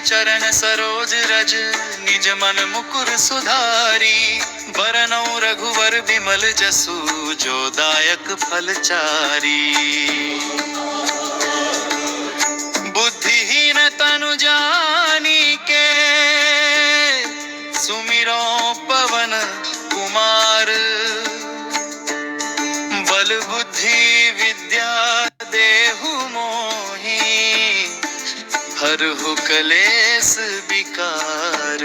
चरण सरोज रज, निज मन मुकुर सुधारी। बरनौ रघुवर बिमल जसु, जो दायक फलचारी। बुद्धिहीन तनु जानिके, सुमिरो पवन कुमार। बल बुद्धि विद्या देहु मोहि, हरहु कलेस विकार।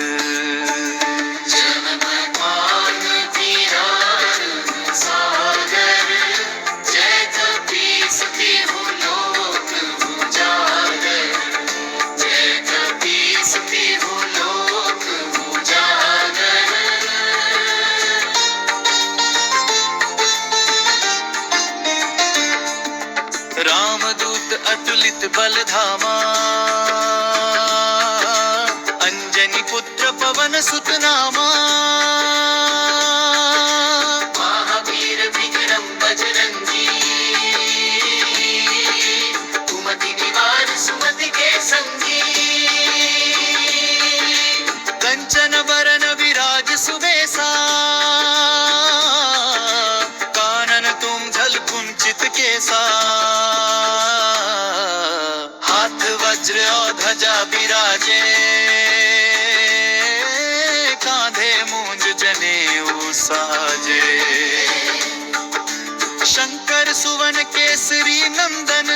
रामदूत अतुलित बल धामा, अंजनी पुत्र पवन सुत नामा। महावीर विक्रम बजरंगी, कुमति निवार सुमति के संगी। कंचन बरन विराज सुबेसा, कानन तुम झल कुंचित केसा। वज्र और ध्वजा बिराजे, कांधे मूंज जनेऊ साजे। शंकर सुवन केसरी नंदन,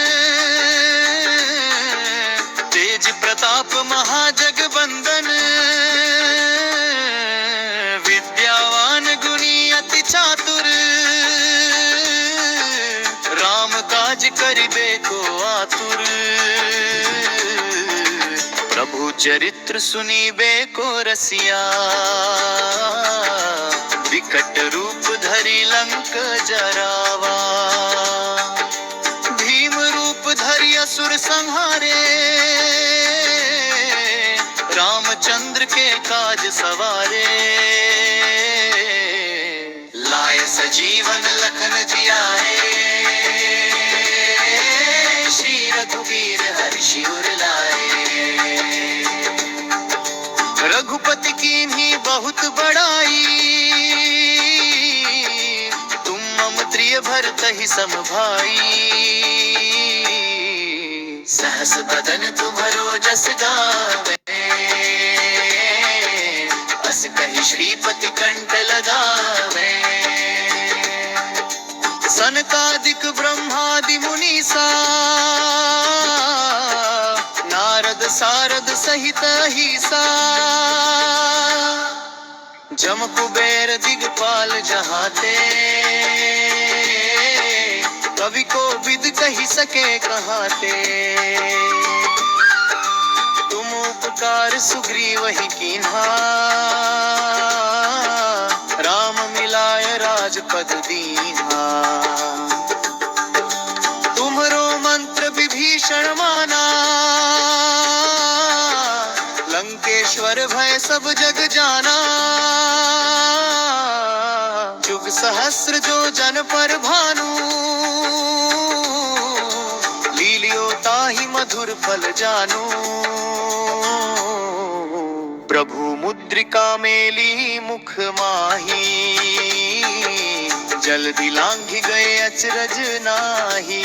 तेज प्रताप महाजगबंदन। विद्यावान गुणी अति चातुर, राम काज करिबे को आतुर। प्रभु चरित्र सुनीबे को रसिया, विकट रूप धरि लंक जरावा। भीम रूप धरि असुर संहारे, रामचंद्र के काज सवारे। लाए सजीवन लखन जियाए, श्री रघुवीर हर्षि उर लाए। रघुपति कीन्ही बहुत बड़ाई, तुम मम प्रिय भरतहि सम भाई। सहस बदन तुम्हरो जस गावे, अस कहि श्रीपति कंठ लगावे। सनकादिक ब्रह्मादि मुनीसा, नारद सारद सहित अहिसा। जम कुबेर दिगपाल जहाते, कवि को विद कही सके कहाते। तुम उपकार सुग्रीव ही कीन्हा, राम मिलाय राजपद दीन्हा। तुम्हरो मंत्र विभीषण माना, लंकेश्वर भय सब जग जाना। जुग सहस्र जो जन पर भानु, लीलियो ताहि मधुर फल जानू। प्रभु मुद्रिका मेली मुख माही, जल्दी लांघि गए अचरज नाही।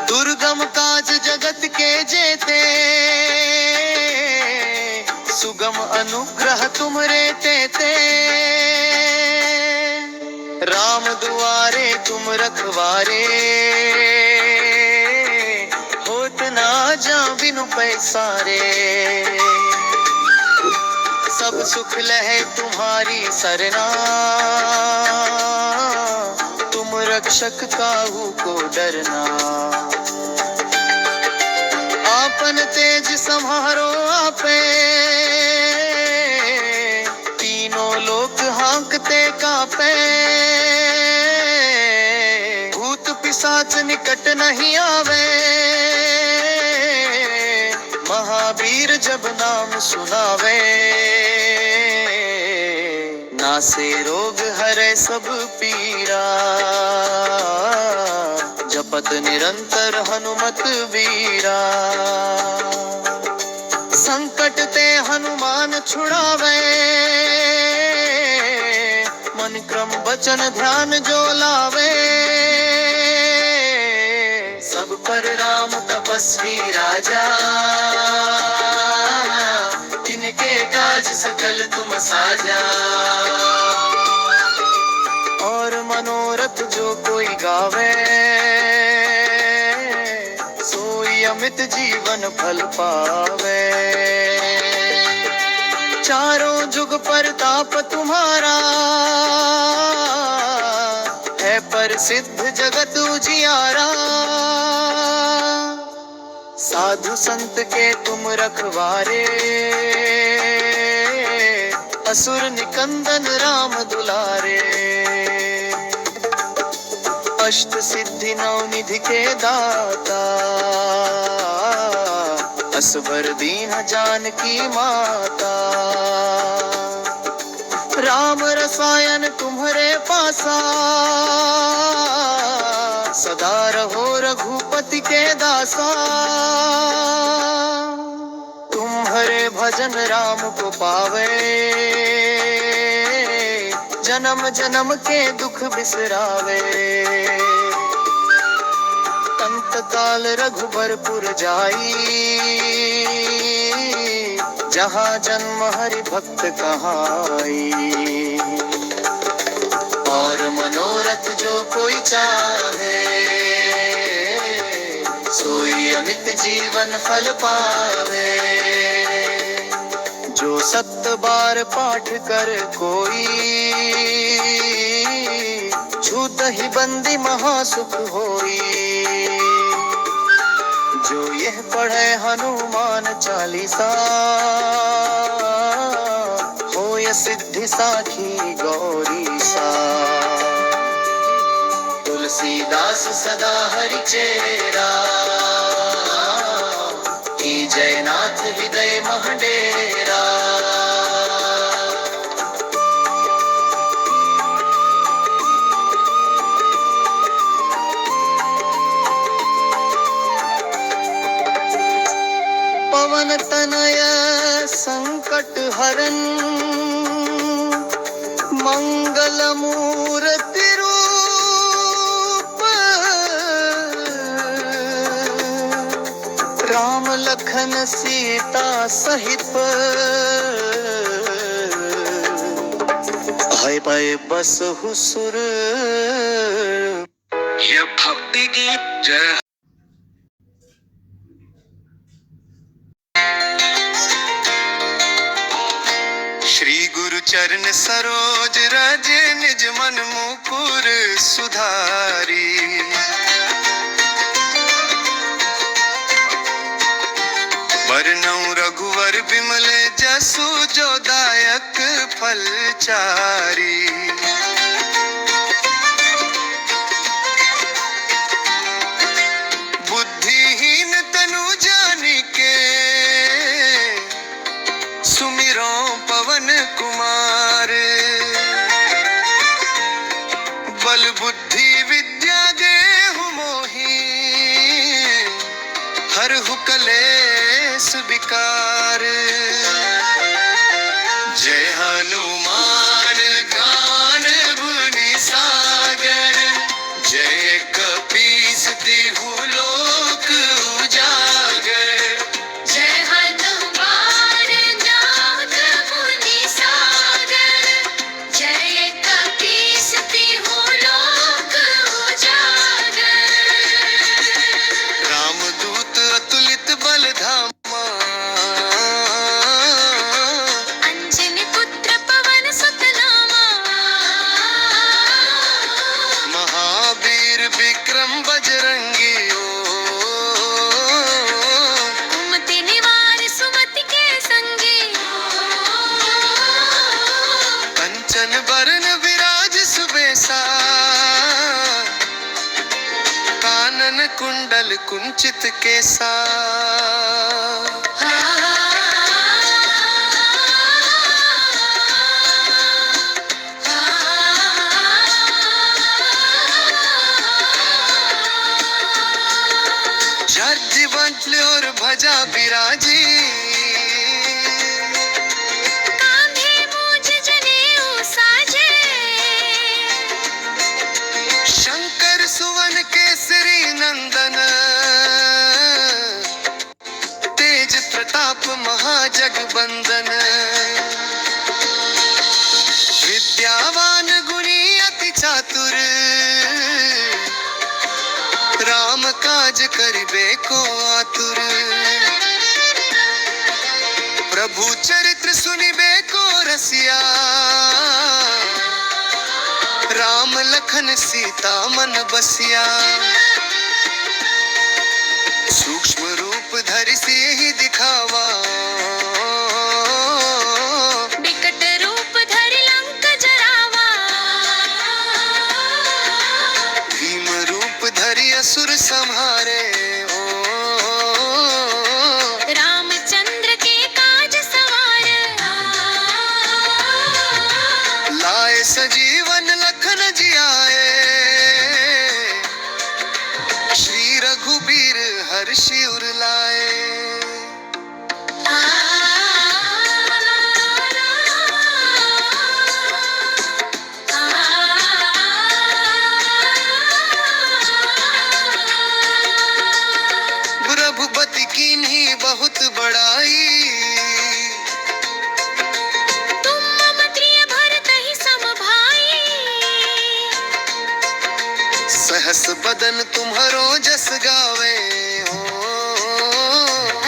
दुर्गम काज जगत के जेते, सुगम अनुग्रह तुमरे तेते। राम दुआरे तुम रखवारे, होत ना जा बिनु पैसारे। सब सुख लहे तुम्हारी सरना, तुम रक्षक काहू को डरना। आपन तेज सम्हारो आपे, तीनों लोक हांकते कांपे। भूत पिशाच निकट नहीं आवे, महावीर जब नाम सुनावे। नासे रोग हरै सब पीरा, जपत निरंतर हनुमत बीरा। छुड़ावे, मन क्रम वचन ध्यान जो लावे। सब पर राम तपस्वी राजा, इनके काज सकल तुम साजा। और मनोरथ जो कोई गावे, सोई अमित जीवन फल पावे। चारों जुग परताप तुम्हारा, है प्रसिद्ध जगत उजियारा। साधु संत के तुम रखवारे, असुर निकंदन राम दुलारे। अष्ट सिद्धि नवनिधि के दाता, असबर दीन जानकी माता। राम रसायन तुम्हारे पासा, सदा रहो रघुपति के दासा। तुम्हारे भजन राम को पावे, जन्म जन्म के दुख बिसरावे। अंत काल रघुबरपुर जाई, जहाँ जन्म हरि भक्त कहाई। और मनोरथ जो कोई चाहे, सोई अमित जीवन फल पावे। जो 7 बार पाठ कर कोई, छूत ही बंदी महासुख होई। जो यह पढ़े हनुमान चालीसा, होय सिद्धि साखी गौरी सा। तुलसीदास सदा हरि चेरा, की जयनाथ हृदय महडेरा। पवन तनय संकट हरन, मंगल मूर्ति रूप। राम लखन सीता सहित, भय भय बसहु सुर। ये भक्ति गीत जय। श्री गुरु चरण सरोज रज, निज मन मुकुर सुधारी। बरनउँ रघुवर बिमल जसु, जो दायक फल चारी। बुद्धिहीन तनु जानिके, सुमिरो पवन कुमार। बल बुद्धि विद्या देहु मोहि, हरहु कलेस विकार। जय हनुमान ज्ञान गुण सागर, जय कपीस तिहु लोक उजागर। जय हनुमान ज्ञान गुण सागर, जय कपीस तिहु लोक उजागर। रामदूत अतुलित बल धामा, अंजनी पुत्र पवन सुत नामा। महावीर विक्रम बजरंगी कुमति निवार सुमति के संगी। कंचन बरन विराज सुबेसा, कानन कुंडल कुंचित केसा। जर्ज बंटले और भजा बिराजी, नंदन, तेज प्रताप महाजगबंदन। विद्यावान गुणी अति चातुर, राम काज करिबे को आतुर। प्रभु चरित्र सुनिबे को रसिया, राम लखन सीता मन बसिया। सूक्ष्म रूप धरि सियहि दिखावा, बिकट रूप धरि लंक जरावा। भीम रूप धरि असुर संहारे। रामचंद्र के काज सवार, लाए सजीवन लखन जियाए। श्री रघुबीर हर्षि उर लाए। रघुपति कीन्ही बहुत बड़ाई, तुम मम प्रिय भरतहि सम भाई। सहस बदन तुम्हरो जस गावे।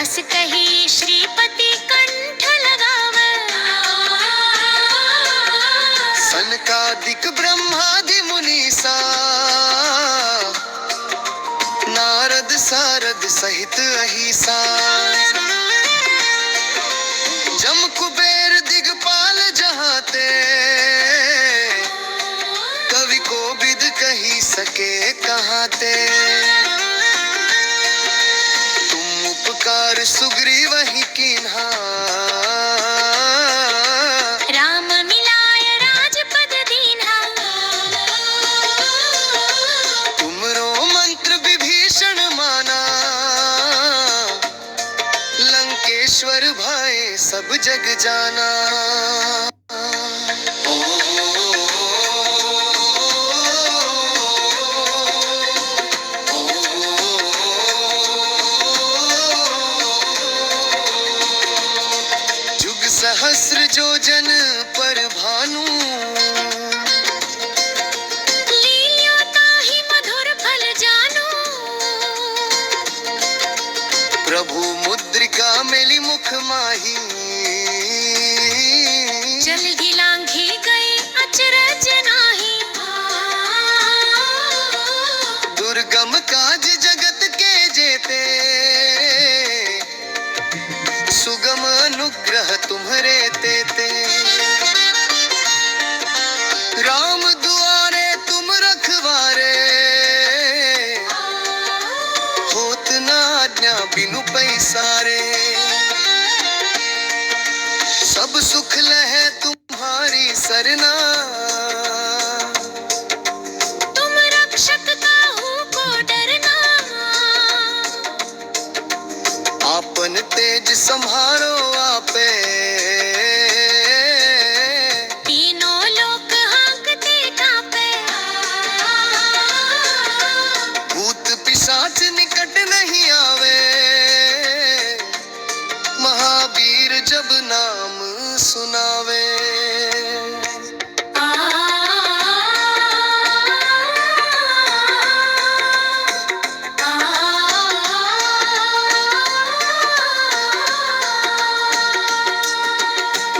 अस कही श्रीपति कंठ लगावे। सनकादिक ब्रह्मादि मुनीसा, नारद सारद सहित अहिसा। जम कुबेर दिगपाल जहाते, कवि को बिद कही सके कहाते। तुम उपकार सुग्रीव ही कीन्हा, राम मिलाय राजपद दीन्हा। तुमरो मंत्र विभीषण माना, लंकेश्वर भाई सब जग जाना। जुग सहस्र जो जन पर भानु, लील्यो ताहि मधुर फल जानू। प्रभु मुद्रिका मेली मुख माही। जल्दी लांघी गए अचरज नाही। दुर्गम काज जगत के जेते, सुगम अनुग्रह तुम्हरे तेते। राम दुआरे तुम रखवारे, होत न आज्ञा बिनु पैसारे। सब सुख लहे तुम्हारी सरना, तुम रक्षक काहू को डरना। आपन तेज संहारो आपे, तीनों लोक हांकते कांपे। भूत पिशाच निकट नहीं आवे, महावीर जब नाम सुनावे।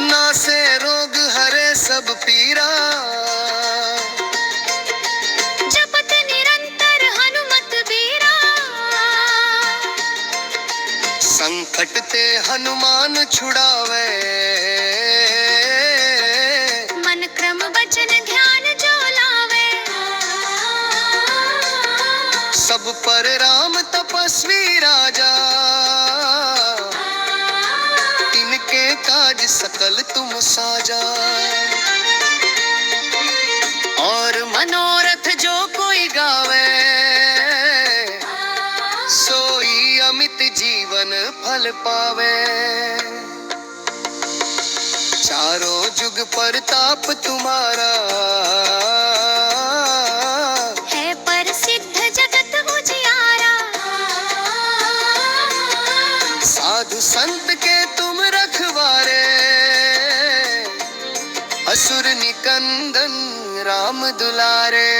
नासे रोग हरे सब पीरा, जपत निरंतर हनुमत बीरा। संकट ते हनुमान छुड़ावे। मन क्रम वचन ध्यान जो लावे। सब पर राम तपस्वी राजा, इनके काज सकल तुम साजा। और मनोरथ जो कोई गावे, सोई अमित जीवन फल पावे। चारों जुग परताप तुम्हारा, है प्रसिद्ध जगत उजियारा। साधु संत के तुम रखवारे, असुर निकंदन राम दुलारे।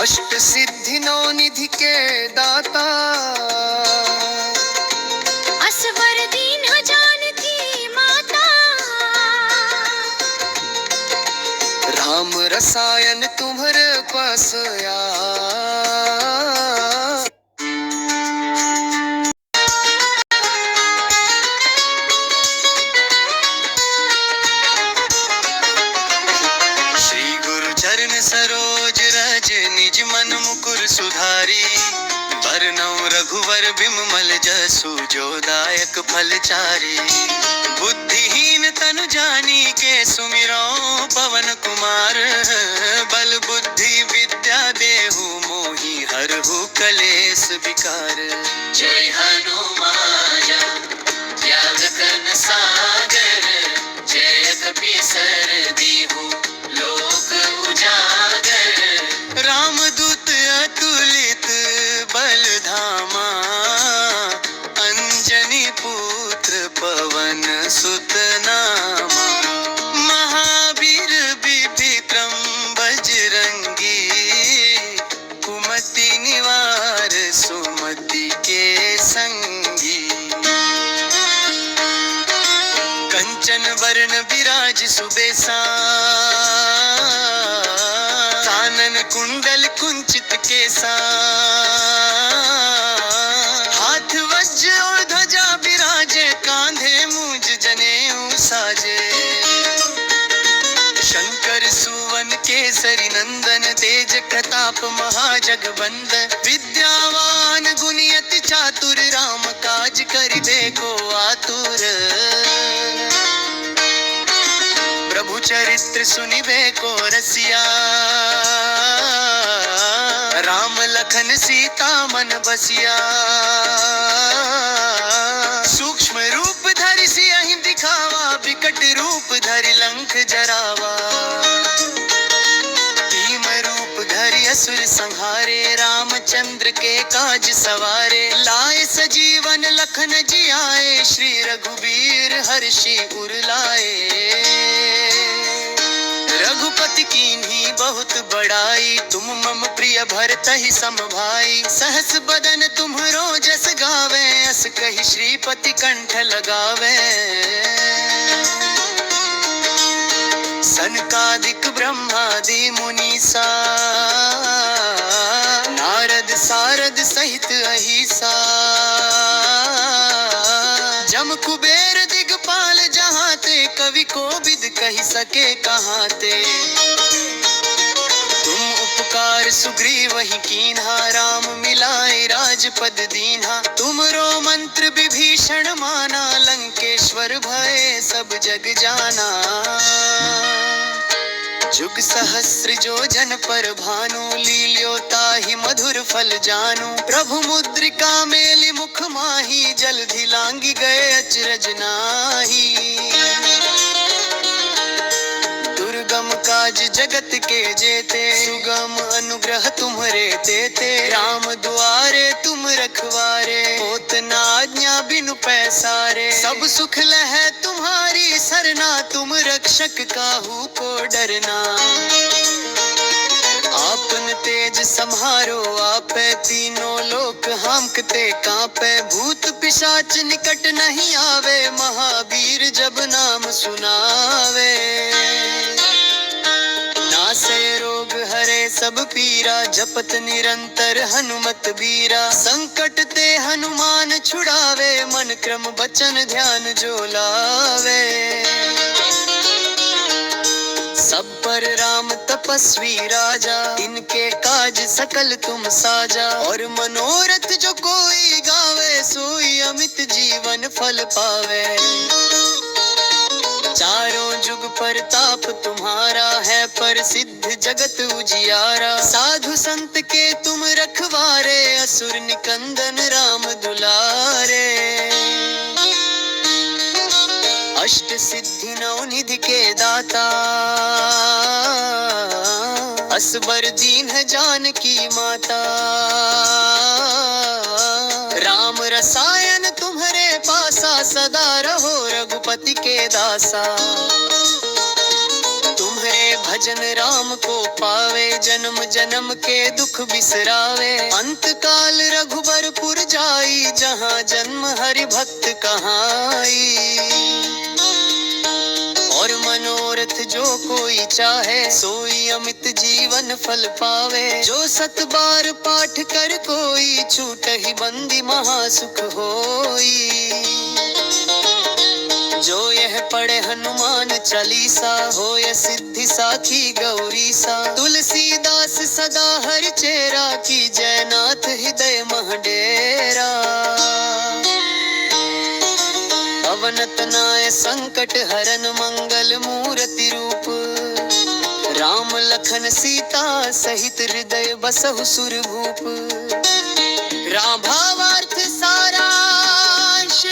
अष्ट सिद्धि नौ निधि के दाता, असवर दीन जानकी माता। राम रसायन तुम्हर पास श्री गुरु चरण सरोज रज निज मन मुकुर सुधारी, बरनौ रघुवर बिमल जसु जो दायक फल चारी। बुद्धिहीन तनु जानी के सुमिरो पवन कुमार, बल बुद्धि विद्या देहु मोहि हरहु कलेस विकार। जय हनुमान त्याग कन सागर, जय कपीसर दीहु लोक उजागर। रामदूत अतुलित बल धामा, अंजनी पुत्र पवन सुत नामा। महावीर विक्रम बजरंगी, कुमति निवार सुमति के संगी। कंचन वरण विराज सुबेसा, कानन कुंडल कुंचित केसा। हाथ वज्र और ध्वजा विराजे, कांधे मूंज जनेऊ साजे। शंकर सुवन केसरी नंदन, तेज प्रताप महाजगवंदन। विद्यावान गुणियति चातुर, राम काज करिबे को आतुर। प्रभु चरित्र सुनिबे को रसिया, राम लखन सीता मन बसिया। सूक्ष्म रूप धरि सियहि दिखावा, विकट रूप धरि लंक जरावा। भीम रूप धरि असुर संहारे, रामचंद्र के काज सवारे। लाए सजीवन लखन जियाए, श्री रघुबीर हर्षि उर लाए। रघुपति कीन्ही बहुत बड़ाई, तुम मम प्रिय भरतहि सम भाई। सहस बदन तुम्हरो जस गावे, अस कहि श्रीपति कंठ लगावे। सनकादिक ब्रह्मादि मुनीसा, नारद सारद सहित अहिसा। जम कुबेर दिगपाल जहाते, कवि कोविद कहि सके कहाते। तुम उपकार सुग्रीवहि कीन्हा, राम मिलाए राजपद दीन्हा। तुमरो मंत्र विभीषण माना, लंकेश्वर भय सब जग जाना। जुग सहस्र जो जन पर भानु, लील्यो ताहि मधुर फल जानू। प्रभु मुद्रिका मेलि मुख माही, जलधि लांघि गए अचरज नाहि। दुर्गम काज जगत के जेते, सुगम अनुग्रह तुम्हरे तेते। राम दुआरे तुम रखवारे, होत न आज्ञा बिनु पैसारे। सब सुख लहै तुम्हारी सरना, तुम रक्षक काहू को डरना। आपन तेज सम्हारो आपे, तीनों लोक हांकते कांपे। भूत पिशाच निकट नहीं आवे, महावीर जब नाम सुनावे। नासे रोग हरे सब पीरा, जपत निरंतर हनुमत बीरा। संकट ते हनुमान छुड़ावे, मन क्रम बचन ध्यान जो लावे। सब पर राम तपस्वी राजा, इनके काज सकल तुम साजा। और मनोरथ जो कोई गावे, सोई अमित जीवन फल पावे। चारों जुग परताप तुम्हारा है, प्रसिद्ध जगत उजियारा। साधु संत के तुम रखवारे, असुर निकंदन राम दुलारे। अष्ट सिद्धि नवनिधि के दाता, असबर दीन है जानकी माता। राम रसायन तुम्हारे पासा, सदा रहो रघुपति के दासा। तुम्हारे भजन राम को पावे, जन्म जन्म के दुख बिसरावे। अंत काल रघुबरपुर जाई, जहाँ जन्म हरि भक्त कहाई। और मनोरथ जो कोई चाहे, सोई अमित जीवन फल पावे। जो सत बार पाठ कर कोई, छूट ही बंदी महासुख होई। जो यह पढ़े हनुमान चालीसा, हो यह सिद्धि साखी गौरीसा। तुलसीदास सदा हरि चेरा, की जयनाथ हृदय महडेरा। पवन तनय संकट हरन, मंगल मूर्ति रूप। राम लखन सीता सहित, हृदय बसहु सुरभूप। राम भावार्थ सारांश,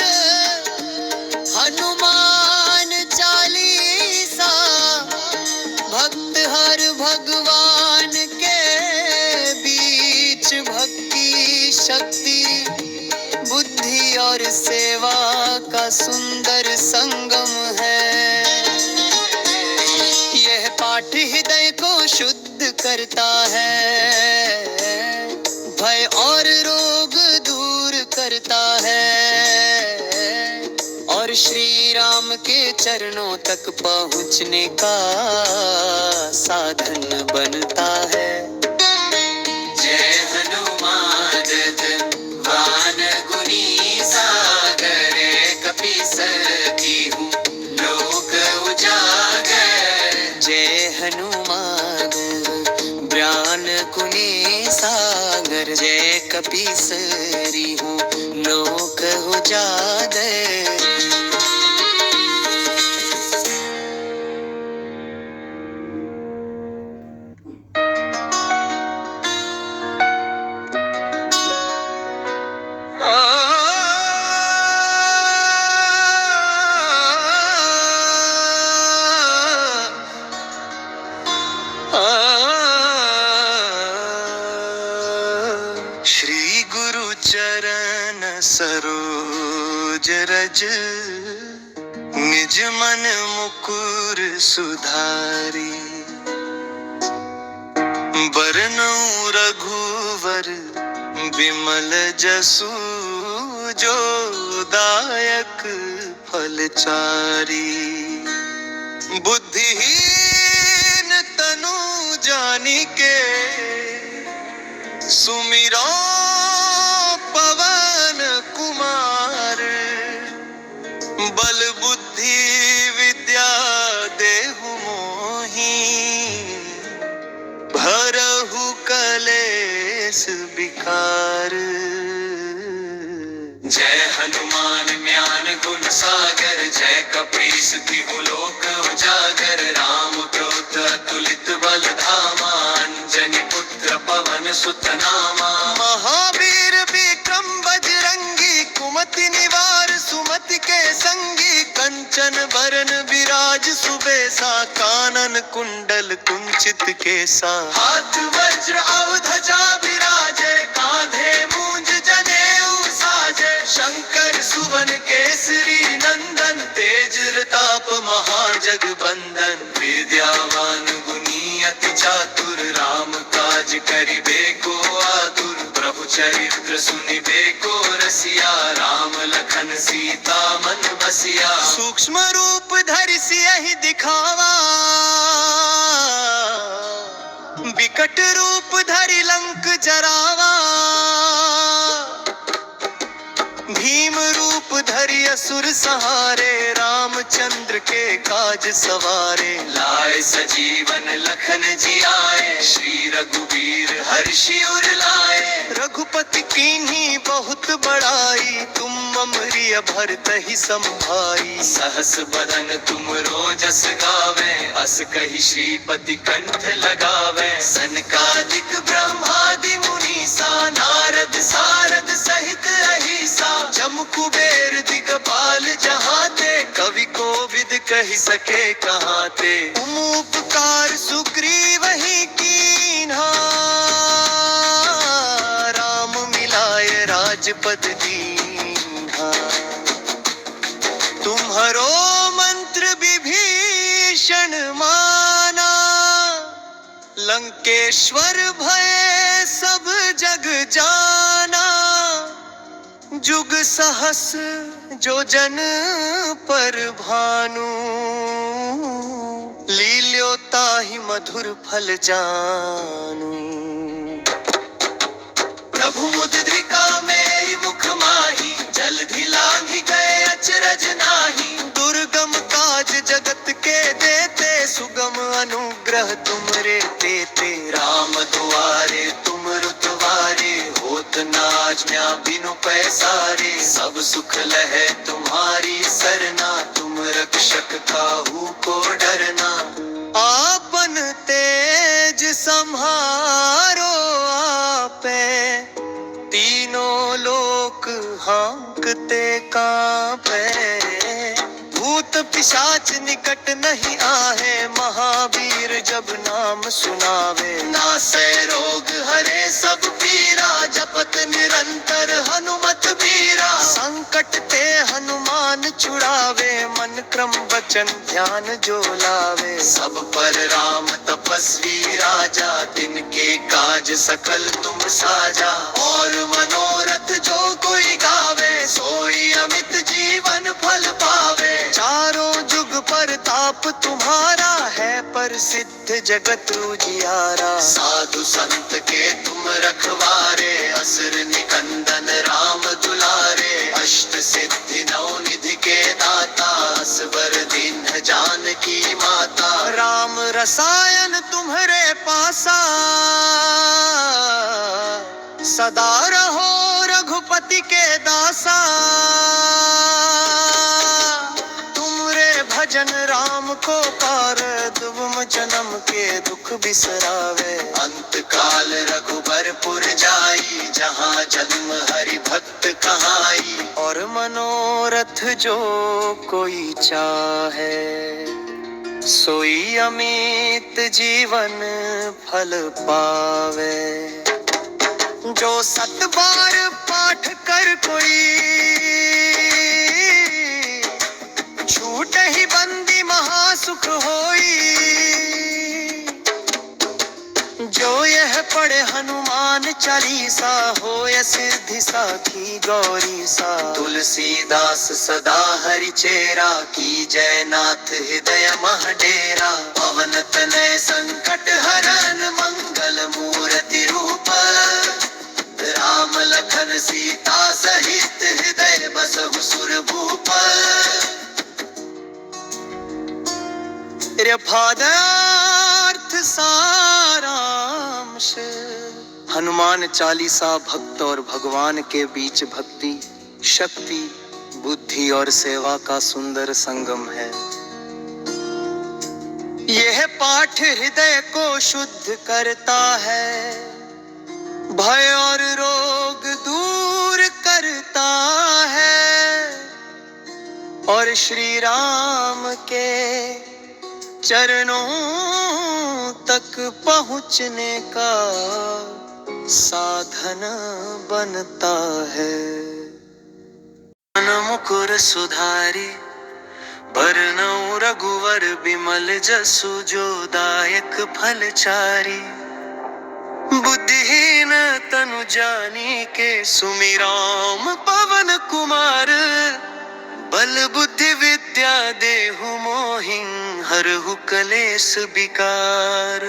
हनुमान चालीसा। भक्त हर भगवान के बीच, भक्ति शक्ति बुद्धि और सेवा का सुंदर संगम है। यह पाठ हृदय को शुद्ध करता है, भय और रोग दूर करता है। और श्री राम के चरणों तक पहुँचने का साधन बनता है। जय हनुमान वान गुनी सागर, कपीस कीहूँ लोक उजागर। जय हनुमान ब्रान गुनी सागर, जय कपीस रीहूँ लोक उजागर। श्री गुरु चरण सरोज रज, निज मन मुकुर सुधारी। बरनउँ रघुवर बिमल जसु, जो दायक फल चारी। बुद्धिहीन तनु जानिके, सुमिरो पवन कुमार। बल बुद्धि विद्या देहु मोहि, भरहु कलेस विकार। जय हनुमान ज्ञान गुण सागर, जय कपीस तिहु लोक उजागर। राम क्रोध अतुलित बल धामा, अंजनी पुत्र पवन सुत नामा। महावीर विक्रम बजरंगी, कुमति निवार सुमति के संगी। कंचन बरन विराज सुबेसा, कानन कुंडल कुंचित केसा। हाथ वज्र और ध्वजा विराजे, कांधे मूंज जनेऊ साजे। शंकर सुवन केसरी नंदन, तेज प्रताप महाजगबंदन। विद्यावान गुणी अति चातुर, राम काज करिबे को आतुर। प्रभु चरित्र सुनिबे को रसिया, राम लखन सीता मन बसिया। सूक्ष्म रूप धरि सियहि दिखावा, विकट रूप धरि लंक जरावा। भीम रूप धरि असुर सहारे, रामचंद्र के काज सवारे। लाए सजीवन लखन जियाए, श्री रघुवीर हर्षि उर लाए। रघुपति कीन्ही बहुत बड़ाई, तुम अमरिय भरतहि संभाई। सहस बदन तुम रोजस गावे, अस कहि श्रीपति कंठ लगावे। सनकादिक ब्रह्मादि मुनीसा, नारद सारद सहित अहिसा। जम कुबेर दिगपाल जहाते, कवि को सही सके कहाँ ते। तुम उपकार सुग्रीव ही कीन्हा, राम मिलाए राजपद दीन्हा। तुम्हारो मंत्र विभीषण माना, लंकेश्वर भय सब जग जाना। जुग सहस जो जन पर भानु, लील्योता ही मधुर फल जानू। प्रभु मुद्रिका मेरी मुख माही, जलधि लांघि गए अचरज नाही। दुर्गम काज जगत के देते, सुगम अनुग्रह तुमरे तेते। राम दुआरे तुम रुतवारे, होत न आज्ञा बिनु पैसारे। सब सुख लहै तुम्हारी सरना, तुम रक्षक काहू को डरना। आपन तेज सम्हारो आपे, तीनों लोक हाँकते कांपे। भूत पिशाच निकट नहीं आहे, महावीर जब नाम सुनावे। नासै रोग हरे सब पीरा, जपत निरंतर हनुमत बीरा। संकट ते हनुमान छुड़ावे, मन क्रम वचन ध्यान जो लावे। सब पर राम तपस्वी राजा, तिनके काज सकल तुम साजा। और मनोरथ जो कोई गावे, सोई अमित जीवन फल पावे। चारों जुग परताप तुम्हारा है, प्रसिद्ध जगत उजियारा। साधु संत के तुम रखवारे, असुर निकंदन राम दुलारे। अष्ट सिद्धि नौ निधि के दाता, असवर दीन जानकी माता। राम रसायन तुम्हारे पासा, सदा रहो रघुपति के दासा। तुमरे भजन राम को पार, दुम जन्म के दुख बिसरावे। अंत काल रघुबरपुर जाई, जहाँ जन्म हरि भक्त कहाई। और मनोरथ जो कोई चाहे, सोई अमित जीवन फल पावे। जो 7 बार पाठ कर कोई, छूट ही बंदी महासुख होई। जो यह पढ़े हनुमान चालीसा, होय सिद्धि साखी गौरी सा। तुलसीदास सदा हरि चेरा, की जय नाथ हृदय मह डेरा। पवन तनय संकट हरन, मंगल मूर्ति रूप। राम लखन सीता सहित, हृदय बसहु सुरभूप। पदार्थ सारांश। हनुमान चालीसा भक्त और भगवान के बीच भक्ति, शक्ति, बुद्धि और सेवा का सुंदर संगम है। यह पाठ हृदय को शुद्ध करता है, भय और रोग दूर करता है। और श्री राम के चरणों तक पहुँचने का साधन बनता है। मन मुकुर सुधारी, बरनउँ रघुवर बिमल जसु जो दायक फल चारी। बुद्धिहीन तनु जानी के, सुमिराम पवन कुमार। बल बुद्धि विद्या देहु मोहि, हरहु कलेस विकार।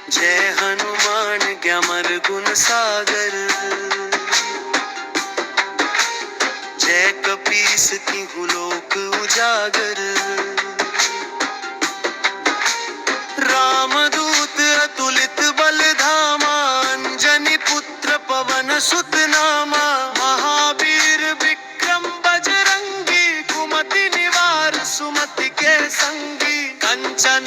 जय हनुमान ज्ञामर गुण सागर, जय कपीस तिहु लोक उजागर। रामदूत अतुलित बल धामा, अंजनी पुत्र पवन सुत नामा। महावीर विक्रम बजरंगी, कुमति निवार सुमति के संगी। कंचन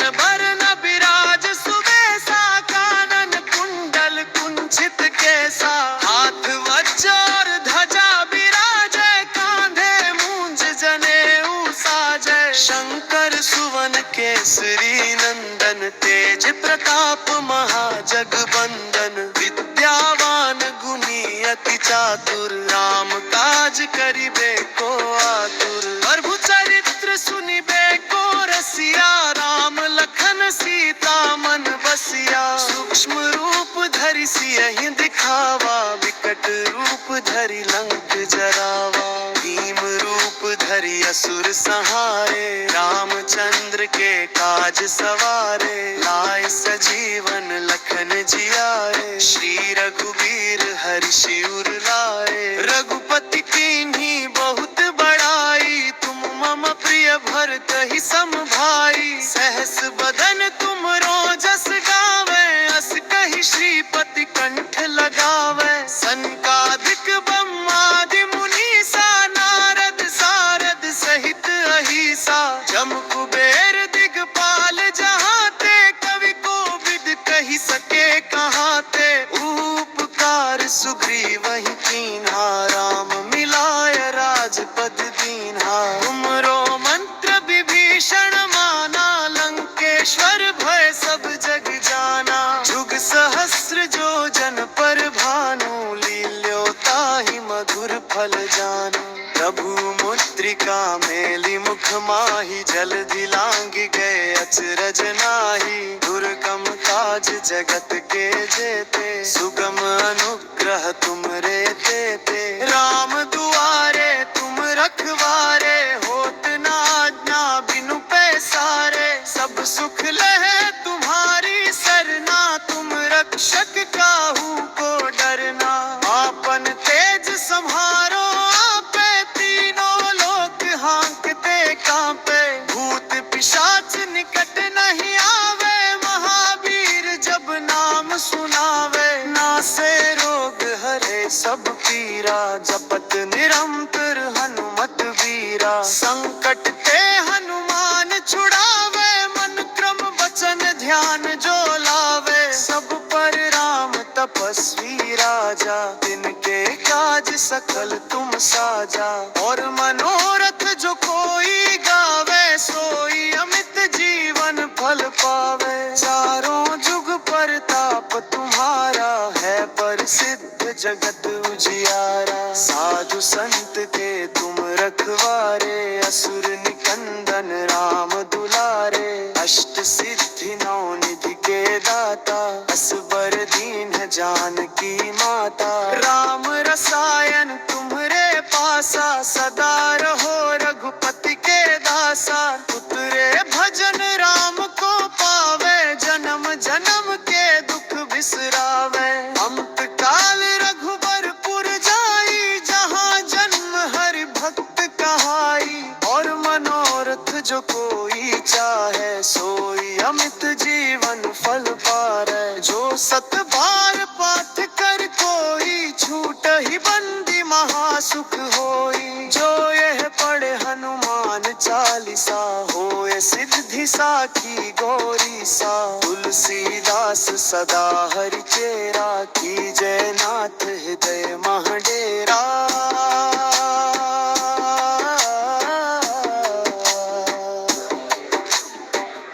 तेज प्रताप महाजगबंदन, विद्यावान गुणी अति चातुर, राम काज करिबे को आतुर। प्रभु चरित्र सुनिबे को रसिया, राम लखन सीता मन बसिया। सूक्ष्म रूप धरि सियहि दिखावा, विकट रूप धरि लंक जरावा। भीम रूप धरि असुर संहारे, रामचंद्र के काज सवारे। लाए सजीवन लखन जियाए, श्री रघुबीर हरि शिवर लाए। रघुपति कीन्ही बहुत बड़ाई, तुम मम प्रिय भरतहि सम भाई। सहस बदन तुम रोजस गावे, अस कहि श्रीपति कंठ लगावे। सनकादिक ब्रह्मादि मुनीसा, नारद सारद सहित अहिसा। जम कुबेर दिगपाल जहाते, कवि कोविद कहि सके कहाते। उपकार सुग्रीवहि कीन्हा, राम मिलाय राजपद दीन्हा। तुमरो मंत्र विभीषण माना, लंकेश्वर भय सब जग जाना। जुग सहस्र जो जन पर भानु, लील्यो ताहि मधुर फल जानु। प्रभु मुद्रिका मेलि मुख माहि, जलधि लांघि गए अचरज नाहि। दुर्गम काज जगत के जेते, सुगम अनुग्रह तुमरे तेते। राम दुआरे तुम रखवारे, होत न आज्ञा बिनु पैसारे। सब सुख लहे तुम्हारी सरना, तुम रक्षक काहू को डरना। आपन तेज सम्हारो आपे, तीनों लोक हांकते कांपे। भूत पिशाच निकट नहीं आवे, महावीर जब नाम सुनावे। नासे रोग हरे सब पीरा, जपत निरंतर हनुमत वीरा। संकट ते हनुमान छुड़ावे, मन क्रम वचन ध्यान जो लावे। सब पर राम तपस्वी राजा, तिनके काज सकल तुम साजा। और मनोरथ जो कोई गावे, सोई अमित जीवन फल पावे। चारों जुग परताप तुम्हारा, है प्रसिद्ध जगत उजियारा। साधु संत के तुम रखवारे, असुर निकंदन राम दुलारे। अष्ट सिद्धि नौ निधि के दाता, असबर दीन जानकी माता। राम रसायन तुम्हरे पासा, सदा रहो रघुपति के दासा। उतरे भजन राम को पावे, जन्म जन्म के दुख बिसरावे। अमृत काल रघुबरपुर जाई, जहाँ जन्म हरि भक्त कहाई। और मनोरथ जो कोई चाहे, सोई अमित जीवन फल पारे। जो सत बार पाठ कर कोई, छूट ही बंदी महासुख होई। जो यह पढ़े हनुमान चालीसा, होए सिद्धि साखी गौरी सा। तुलसीदास सदा हरि चेरा, की जय नाथ हृदय महडेरा।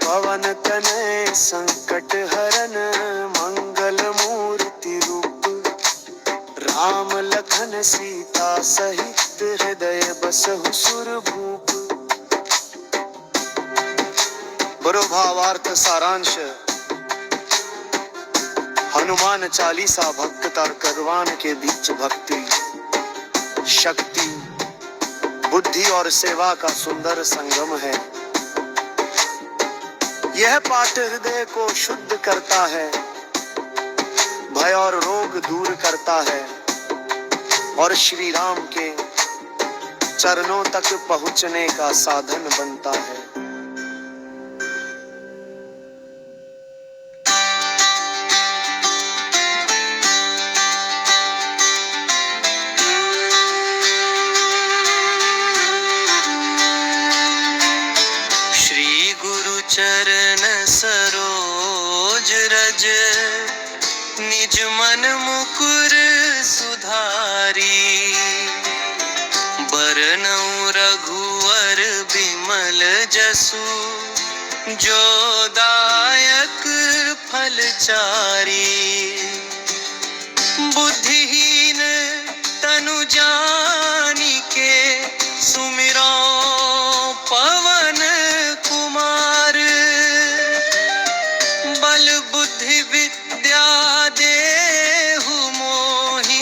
पवन तनय संकट हरन, मंगल मूर्ति रूप। राम लखन सीता सहित, हृदय बसहु सुरभूप। बड़ो भावार्थ सारांश। हनुमान चालीसा भक्त और करवान के बीच भक्ति, शक्ति, बुद्धि और सेवा का सुंदर संगम है। यह पाठ हृदय को शुद्ध करता है, भय और रोग दूर करता है और श्री राम के चरणों तक पहुंचने का साधन बनता है। चरण सरोज रज, निज मन मुकुर सुधारी। बरनउँ रघुवर बिमल जसु, जो दायक फलचारी। बुद्धिहीन तनु जानिके सुमिरो पवन कुमार। बल बुद्धि विद्या देहु मोहि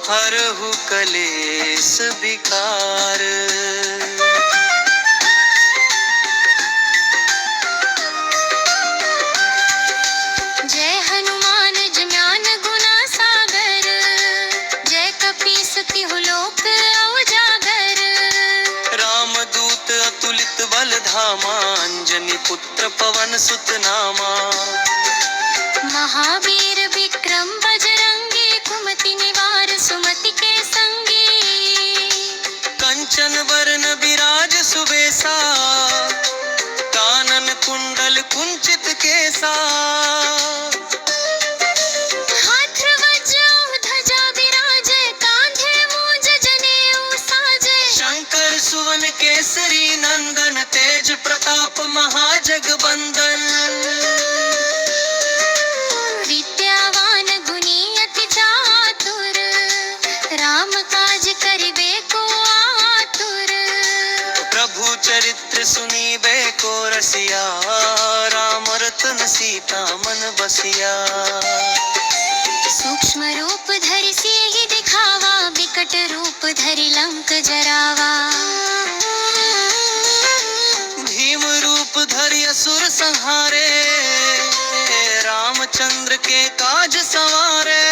हरहु कलेस विकार। जय हनुमान ज्ञान गुना सागर, जय कपीस तिहु लोक उजागर। रामदूत अतुलित बल धामा, अंजनी पुत्र पवन सुत नामा। महावीर विक्रम बजरंगी, कुमति निवार सुमति के संगी। कंचन वरण विराज सुबेसा, कानन कुंडल कुंचित केसा। हाथ वज्र ध्वजा विराजे, कांधे मूंज जनेऊ साजे। शंकर सुवन केसरी नंदन, तेज प्रताप महाजगबंदन। विद्यावान गुणी अति चातुर, राम काज करिबे को आतुर। प्रभु चरित्र सुनीबे को रसिया, राम रतन सीता मन बसिया। सूक्ष्म रूप धरि सियहि दिखावा, विकट रूप धरि लंक जरावा। भीम रूप धरि असुर संहारे, रामचंद्र के काज सवारे।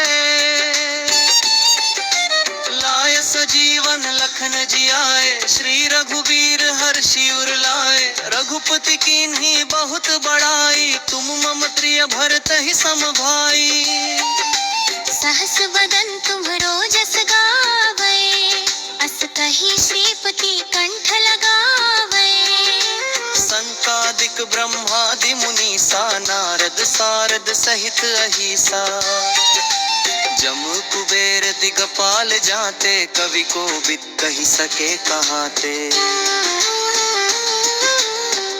लाय सजीवन लखन जियाए, श्री रघुबीर हर्षि उर लाए। रघुपति कीन्ही बहुत बड़ाई, तुम मम प्रिय भरतहि सम भाई। सहस बदन तुम्हरो जस गावै, अस कहि श्रीपति कंठ लगावै। संतादिक ब्रह्मादि मुनीसा, नारद सारद सहित अहिसा। जम कुबेर दिगपाल जाते, कवि को बिद कहि सके कहाते।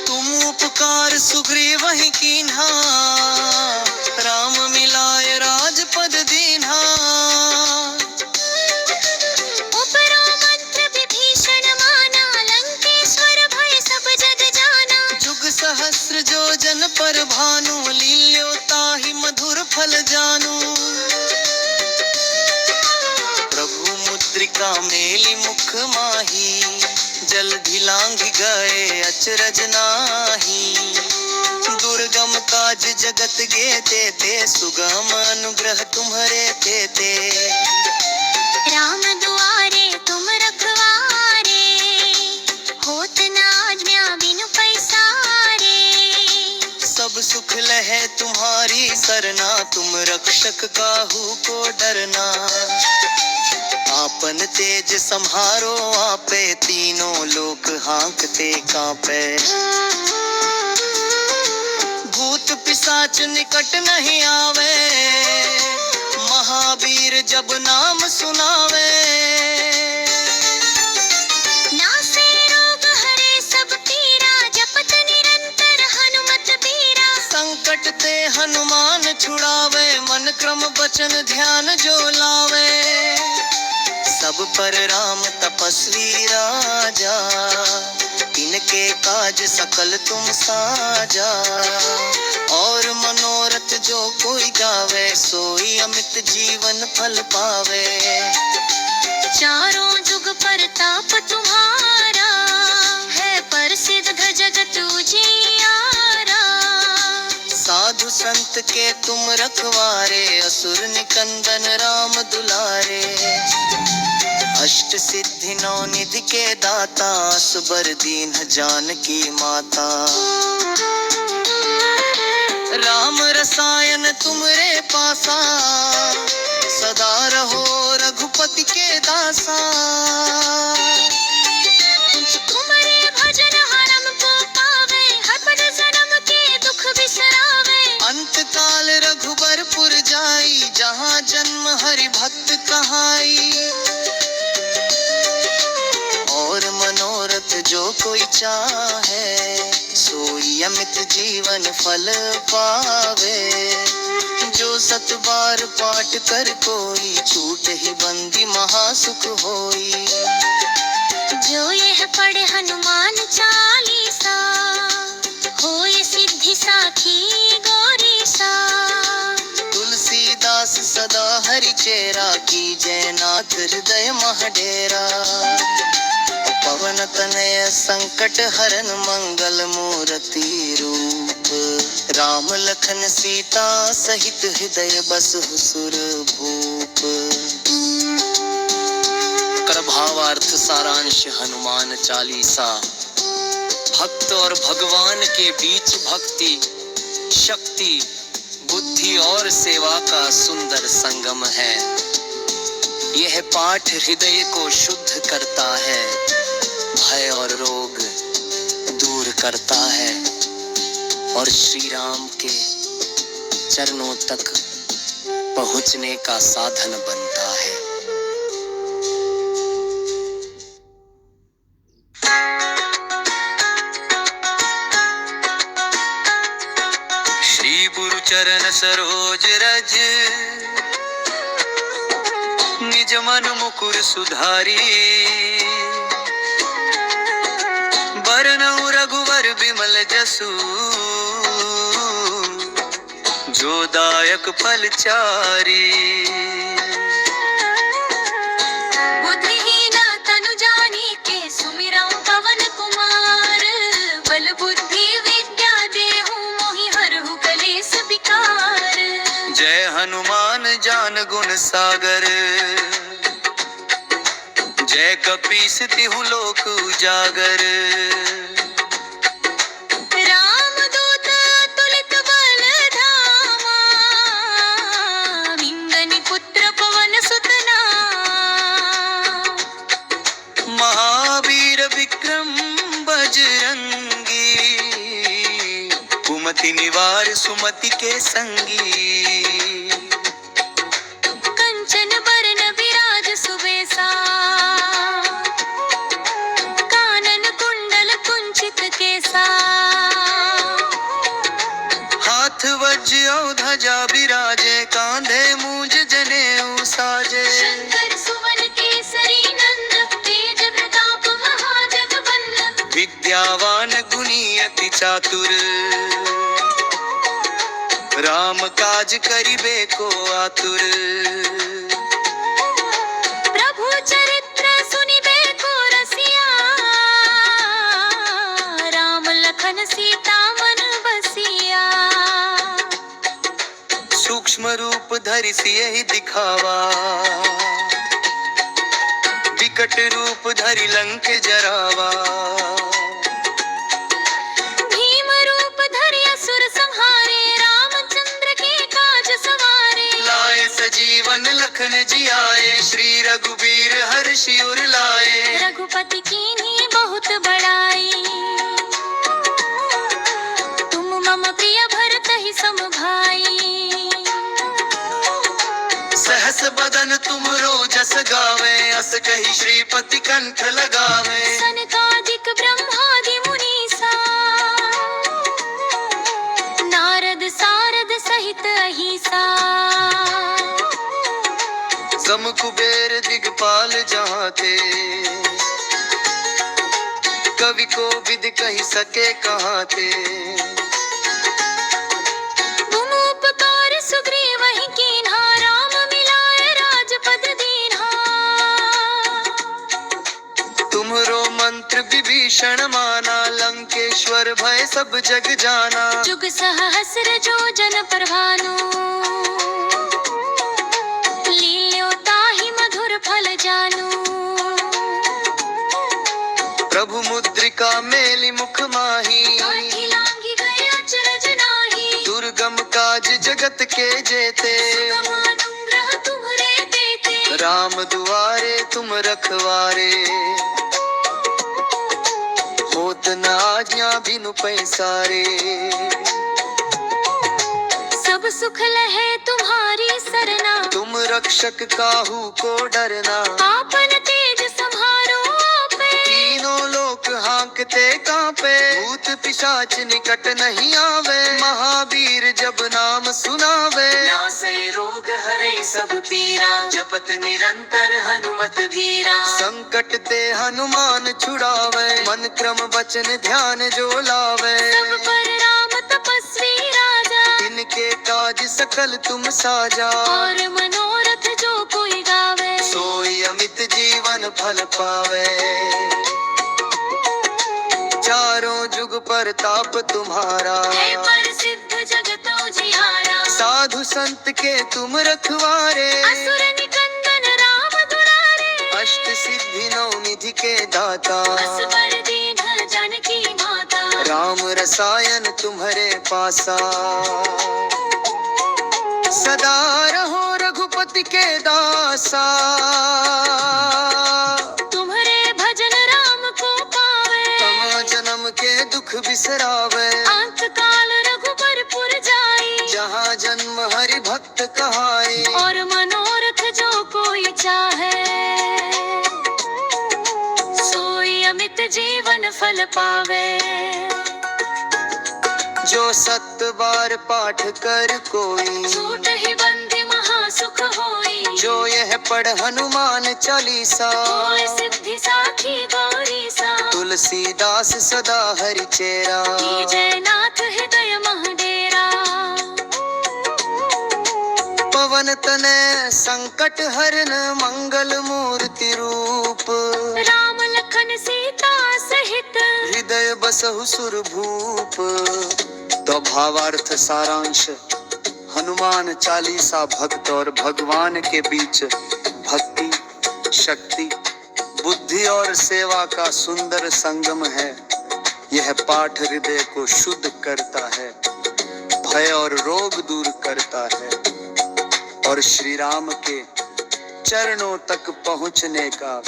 तुम उपकार सुग्रीव ही कीन्हा, राम मिलाए राजपद दीन्हा। उपरो मंत्र विभीषण माना, लंकेश्वर भय सब जग जाना। जुग सहस्र जो जन पर भानु, लील्यो ताहि मधुर फल जानू। प्रभु मुद्रिका मेली मुख माही, जलधि लांघि गए अचरज नाही। दुर्गम काज जगत गेते ते, सुगम अनुग्रह तुम्हरे तेते। राम दुआरे तुम रखवारे, होत न आज्ञा बिनु पैसारे। सब सुख लहे तुम्हारी सरना, तुम रक्षक काहू को डरना। आपन तेज सम्हारो आपे, तीनों लोक हांकते कांपे। भूत पिशाच निकट नहीं आवे, महावीर जब नाम सुनावे। नासे रोग हरे सब पीरा, जपत निरंतर हनुमत बीरा। संकट ते हनुमान छुड़ावे, मन क्रम वचन ध्यान जो लावे। सब पर राम तपस्वी राजा, इनके काज सकल तुम साजा। और मनोरथ जो कोई गावे, सोई अमित जीवन फल पावे। चारों जुग परताप तुम्हारा, है प्रसिद्ध जगत उजियारा। साधु संत के तुम रखवारे, असुर निकंदन राम दुलारे। अष्ट सिद्धि नौ निधि के दाता, सुबर दीन जानकी माता। राम रसायन तुमरे पासा, सदा रहो रघुपति के दासा। तुम्हारे भजन हरम को पावे, हर पल जन्म के दुख बिसरावे। अंत काल रघुबरपुर जाई, जहाँ जन्म हरि भक्त कहाई। और मनोरथ जो कोई चाहे, सोई यमित जीवन फल पावे। जो 7 बार पाठ कर कोई, छूट ही बंदी महासुख होई। जो यह पढ़े हनुमान चालीसा, होए सिद्धि साखी गौरी सा। तुलसीदास सदा हरि चेरा, कीजय नाथ हृदय मह डेरा। पवन तनय संकट हरन, मंगल मूर्ति रूप। राम लखन सीता सहित, हृदय बसहु सुर भूप। कर भावार्थ सारांश हनुमान चालीसा। भक्त और भगवान के बीच भक्ति, शक्ति, बुद्धि और सेवा का सुंदर संगम है। यह पाठ हृदय को शुद्ध करता है, भय और रोग दूर करता है और श्री राम के चरणों तक पहुंचने का साधन बनता है। श्री गुरु चरण सरोज रज, निज मन मुकुर सुधारी। बरनउँ रघुवर बिमल जसु, जो दायक फल चारी। बुद्धिहीन तनु जानिके, सुमिरौं पवन कुमार। बल बुद्धि विद्या देहु, मोहि हरहु कलेस विकार। जय हनुमान ज्ञान गुण सागर, जय कपीस तिहु लोक उजागर। राम दूत अतुलित बल धामा, विंगनि पुत्र पवन सुत नामा। महावीर विक्रम बजरंगी, कुमति निवार सुमति के संगी। कंचन बरन विराज सुबेसा, कानन कुंडल कुंचित केसा। हाथ वज्र और ध्वजा बिराजे, कांधे मूंज जनेऊ साजे। शंकर सुवन केसरी नंद, तेज प्रताप महाजगवंदन। विद्यावान गुणी अति चातुर, राम काज करिबे को आतुर। प्रभु चरित्र सुनिबे को रसिया, राम लखन सीता मन बसिया। सूक्ष्म रूप धरि सियहि दिखावा, विकट रूप धरि लंक जरावा। भीम रूप धरि असुर संहारे, रामचंद्र के काज सवारे। लाए सजीवन लखन जियाए, श्री रघुबीर हर्षि उर लाए। रघुपति कीन्ही बहुत बड़ाई, तुम मम प्रिय भरतहि सम भाई। सहस बदन तुमरो जस गावे, अस कहि श्रीपति कंठ लगावे। सनकादिक ब्रह्मादि मुनीसा, नारद सारद सहित अहिसा। सम कुबेर दिगपाल जहाँ थे, कवि को विद कही सके कहाँ थे। तुम उपकार सुग्रीवहि कीन्हा, राम मिलाए राजपद दीन्हा। तुमरो मंत्र विभीषण माना, लंकेश्वर भय सब जग जाना। जुग सहस्र जो जन पर भानु, लील्यो ताहि मधुर फल जानू। प्रभु मुद्रिका मेलि मुख माही, काठी लांघि गए अचरज नाही। दुर्गम काज जगत के जेते, सुगम अनुग्रह तुम्हरे देते। राम दुआरे तुम रखवारे। होत न आज्ञा बिनु पैसारे, सब सुख लहे तुम्हारी सरना। तुम रक्षक काहू को डरना। आपन तेज सम्हारो आपे, तीनों लोक हाँक मांगते कांपे, भूत पिशाच निकट नहीं आवे, महावीर जब नाम सुनावे। नासै रोग हरै सब पीरा, जपत निरंतर हनुमत धीरा। संकट ते हनुमान छुड़ावे, मन क्रम वचन ध्यान जो लावे। सब पर राम तपस्वी राजा, इनके काज सकल तुम साजा। और मनोरथ जो कोई गावे, सोई अमित जीवन फल पावे। चारों जुग परताप तुम्हारा, है प्रसिद्ध जगत उजियारा। साधु संत के तुम रखवारे, असुर निकंदन राम दुलारे। अष्ट सिद्धि नौ निधि के दाता, असबर दीन जानकी माता। राम रसायन तुम्हारे पासा। सदा रहो रघुपति के दासा, तुम्हारे भजन राम को पावे। तमा जन्म के दुख बिसरावे, अंत काल रघुबर पुर जाई। जहाँ जन्म हरि भक्त कहाई। और मनोरथ जो कोई चाहे, सोई अमित जीवन फल पावे। जो 7 बार पाठ कर कोई, छूट ही बंदी महासुख होई। जो यह पढ़ हनुमान चालीसा, होय सिद्धि साखी गौरी सा। तुलसीदास सदा हरि चेरा। जयनाथ हृदय महडेरा। पवन तनय संकट हरन, मंगल मूर्ति रूप। राम लखन सीता सहित, हृदय बसहु सुर भूप। तो भावार्थ सारांश, हनुमान चालीसा भक्त और भगवान के बीच भक्ति, शक्ति, बुद्धि और सेवा का सुंदर संगम है। यह पाठ हृदय को शुद्ध करता है, भय और रोग दूर करता है और श्री राम के चरणों तक पहुंचने का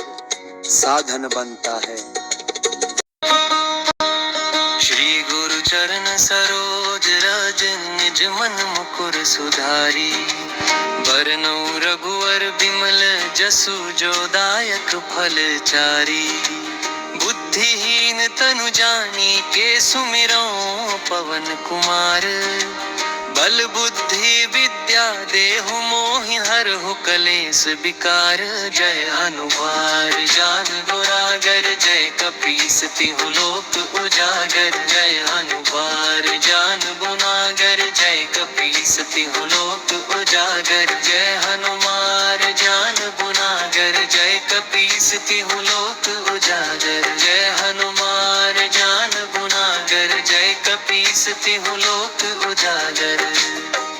साधन बनता है। श्री गुरु चरण सरोज रज, निज मन मुकुर सुधारी। बरनउँ रघुवर बिमल जसु, जो दायक फल चारी। बुद्धिहीन तनु जानी के सुमिरौं पवन कुमार। बल बुद्धि विद्या देहु मोहि हरहु कलेस विकार। जय हनुमान ज्ञान गुरागर, जय कपीस तिहु लोक उजागर। जय हनुमान ज्ञान गुनागर, जय कपीस तिहु लोक उजागर। जय हनुमान ज्ञान गुनागर, जय कपीस तिहु लोक उजागर। जय हनुमान ज्ञान गुनागर, जय कपीस तिहु लोक उजागर।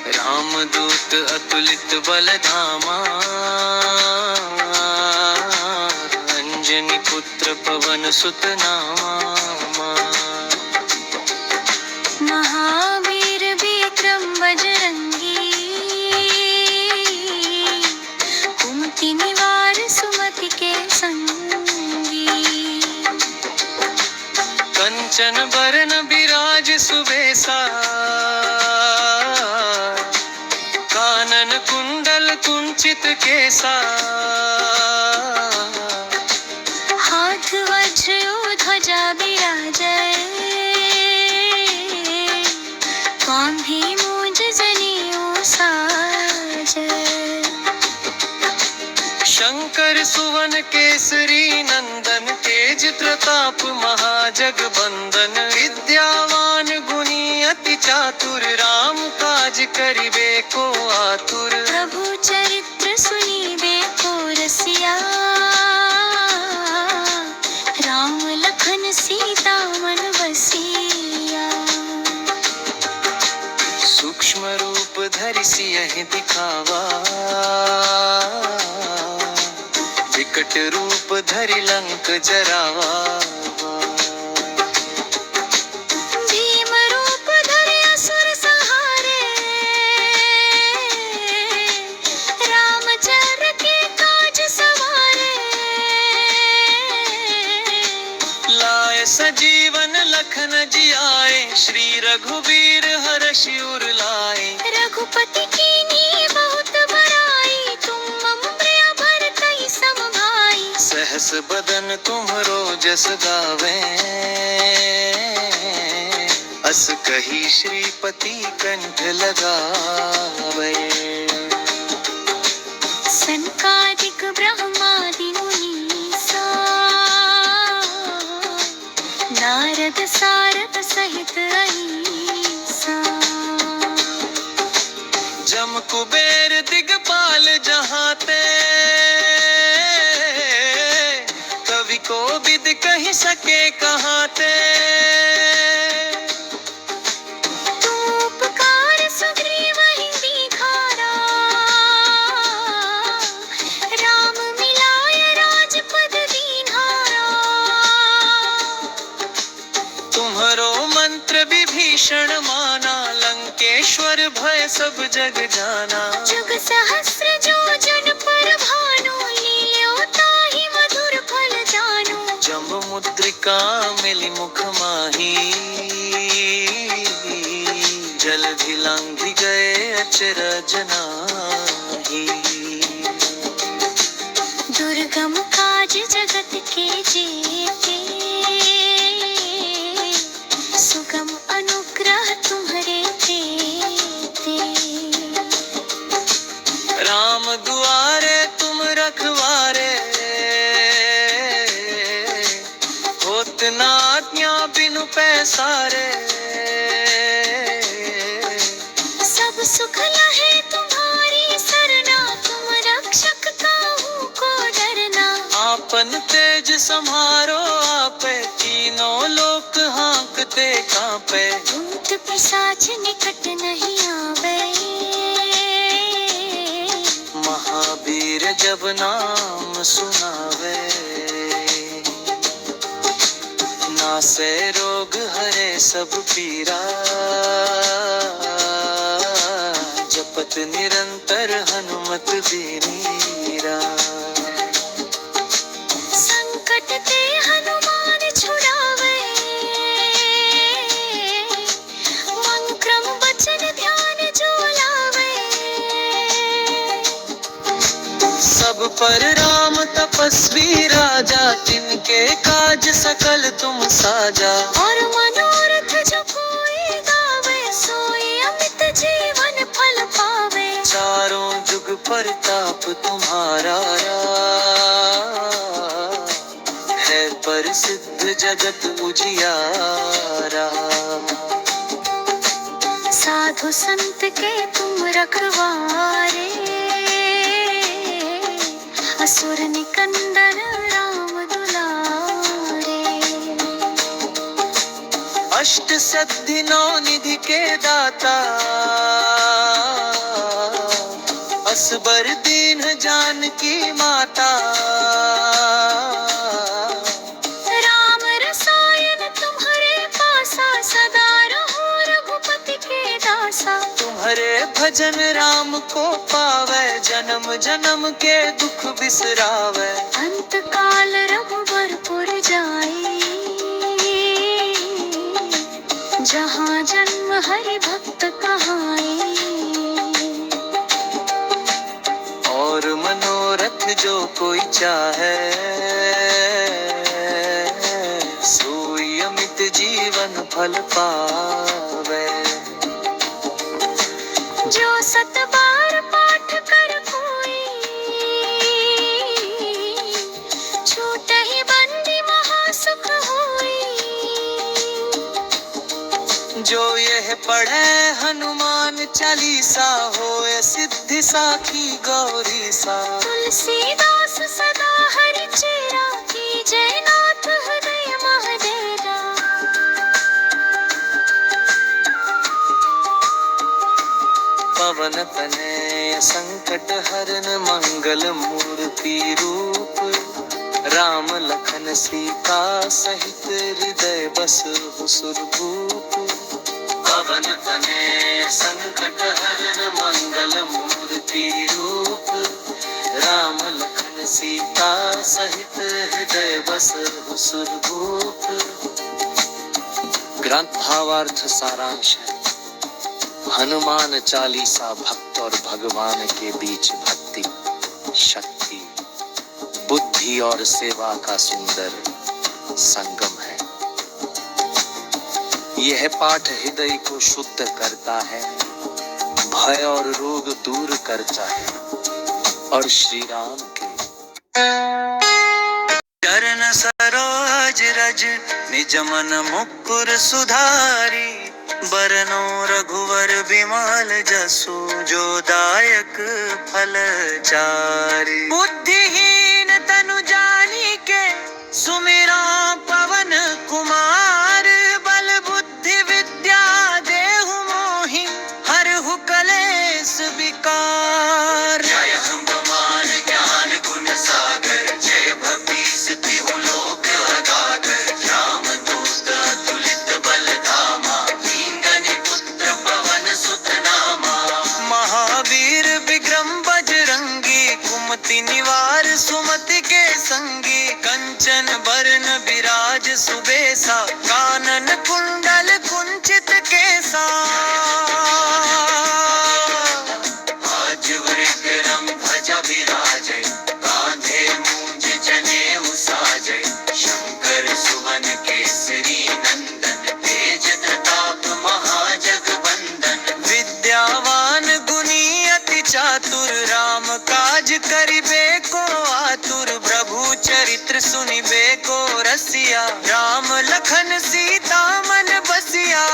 रामदूत अतुलित बल धामा, अंजनी पुत्र पवन सुत नामा। महावीर विक्रम बजरंगी, कुमति निवार सुमति के संगी। कंचन बरन बिराज सुबेसा, कानन कुंडल कुंचित केसा। हाथ वज्र ध्वजा बिराजै, कांधे मूंज जनेऊ साजै। शंकर सुवन केसरी नंदन, तेज प्रताप महाजगबंदन। विद्यावान गुणी अति चातुर, राम काज करिबे को आतुर। प्रभु चरित्र सुनिबे को रसिया, राम लखन सीता मन बसिया। सूक्ष्म रूप धरि सियहि दिखावा, विकट रूप धरि लंक जरावा। भीम रूप धरि असुर संहारे, रामचंद्र के काज सवारे। लाए सजीवन लखन जियाए, श्री रघुवीर हरषि उर लाए। रघुपति कीन्ही बहुत बड़ाई, तुम मम प्रिय भरतहि सम भाई। सहस जस बदन तुम्हरो जस गावे, अस कही श्रीपति कंठ लगावे। सनकादिक ब्रह्मादि मुनीसा, नारद सारद सहित अहिसा। जम कुबेर दिगपाल जहाते, कवि को विद कही सके कहाते। तू उपकार सुग्रीव ही दिखारा, राम मिलाय राजपद दीन्हारा। तुम्हरो मंत्र विभीषण माना, लंकेश्वर भय सब जग जाना। जुग सहस्र जो जन पर भानु, लील्यो ताहि मधुर फल जानु। जब मुद्रिका मिली मुख माही, जलधि लांघि गए अचरज नाहि। दुर्गम काज जगत के जेते, सुगम अनुग्रह तुम्हरे तेते। राम दुआरे तुम रखवारे, होत न आज्ञा बिनु पैसारे। सब सुख लहे तुम्हारी सरना, तुम रक्षक काहू को डरना। आपन तेज सम्हारो आपे, तीनों लोक हाँकते कांपे। भूत पिशाच निकट नहीं आवे, महावीर जब नाम सुनावे। नासे रोग हरे सब पीरा, जपत निरंतर हनुमत बीरा। संकट ते हनुमान छुड़ावे, मंक्रम बचन ध्यान जो लावे। सब पर राम तपस्वी राजा, जिनके काज सकल तुम साजा। और मनोरथ जो कोई गावे, सोई अमित जीवन फल पावे। चारों जुग परताप तुम्हारा, है प्रसिद्ध जगत उजियारा। साधु संत के तुम रखवारे, असुर निकंदन राम दुलारे। अष्ट सिद्धि नौ निधि के दाता, असबर दीन जानकी माता। राम रसायन तुम्हारे पासा, सदा रहो रघुपति के दासा। तुम्हारे भजन राम को पावे, जन्म जन्म के दुख बिसरावे। अंत काल रघुबरपुर जाई, जहाँ जन्म हरि भक्त कहाई। और मनोरथ जो कोई चाहे, सोई अमित जीवन फल पावे। जो सत बार पाठ कर कोई, छूटहि बंदी महासुख होई। जो यह पढ़े हनुमान चालीसा, होए सिद्धि साखी गौरी सा। तुलसीदास सदा हरि चेरा, की जयनाथ हृदय महडेरा। पवन तनय संकट हरन, मंगल मूर्ति रूप। राम लखन सीता सहित, हृदय बसहु सुरभूप। पवन तनय संकट हरन, मंगल मूर्ति रूप। राम लखन सीता सहित, हृदय बसहु सुरभूप। ग्रंथ भावार्थ सारांश है, हनुमान चालीसा भक्त और भगवान के बीच भक्ति, शक्ति, बुद्धि और सेवा का सुंदर संगम है। यह पाठ हृदय को शुद्ध करता है, भय और रोग दूर करता है और श्री राम के चरण सरोज रज निज मन मुकुर सुधारी, बरनो रघुवर बिमल जसु जो दायक फल चारि। बुद्धिहीन तनु जानी के सुमिरा पवन कुमार, बल बुद्धि विद्या देहु मोहि हरहु कलेस विकार। जय हनुमान ज्ञान गुण सागर, जय भपीस तिहु लोक अगागर, राम दूत अतुलित बल धामा, कींगनि पुत्र पवन सुत नामा। महावीर विक्रम बजरंगी, कुमति निवार सुमति के संगी, कंचन बरन विराज सुबेसा, कानन कुंडल कुंचित केसा। हाथ विक्रम ध्वजा विराजै, कांधे मूंज जनेऊ साजै, शंकर सुवन केसरी नंदन, तेज प्रताप महाजगवंदन। विद्यावान गुणी अति चातुर, राम काज करिबे को आतुर, प्रभु चरित्र सुनिबे को रसिया, राम लखन सीता मन बसिया।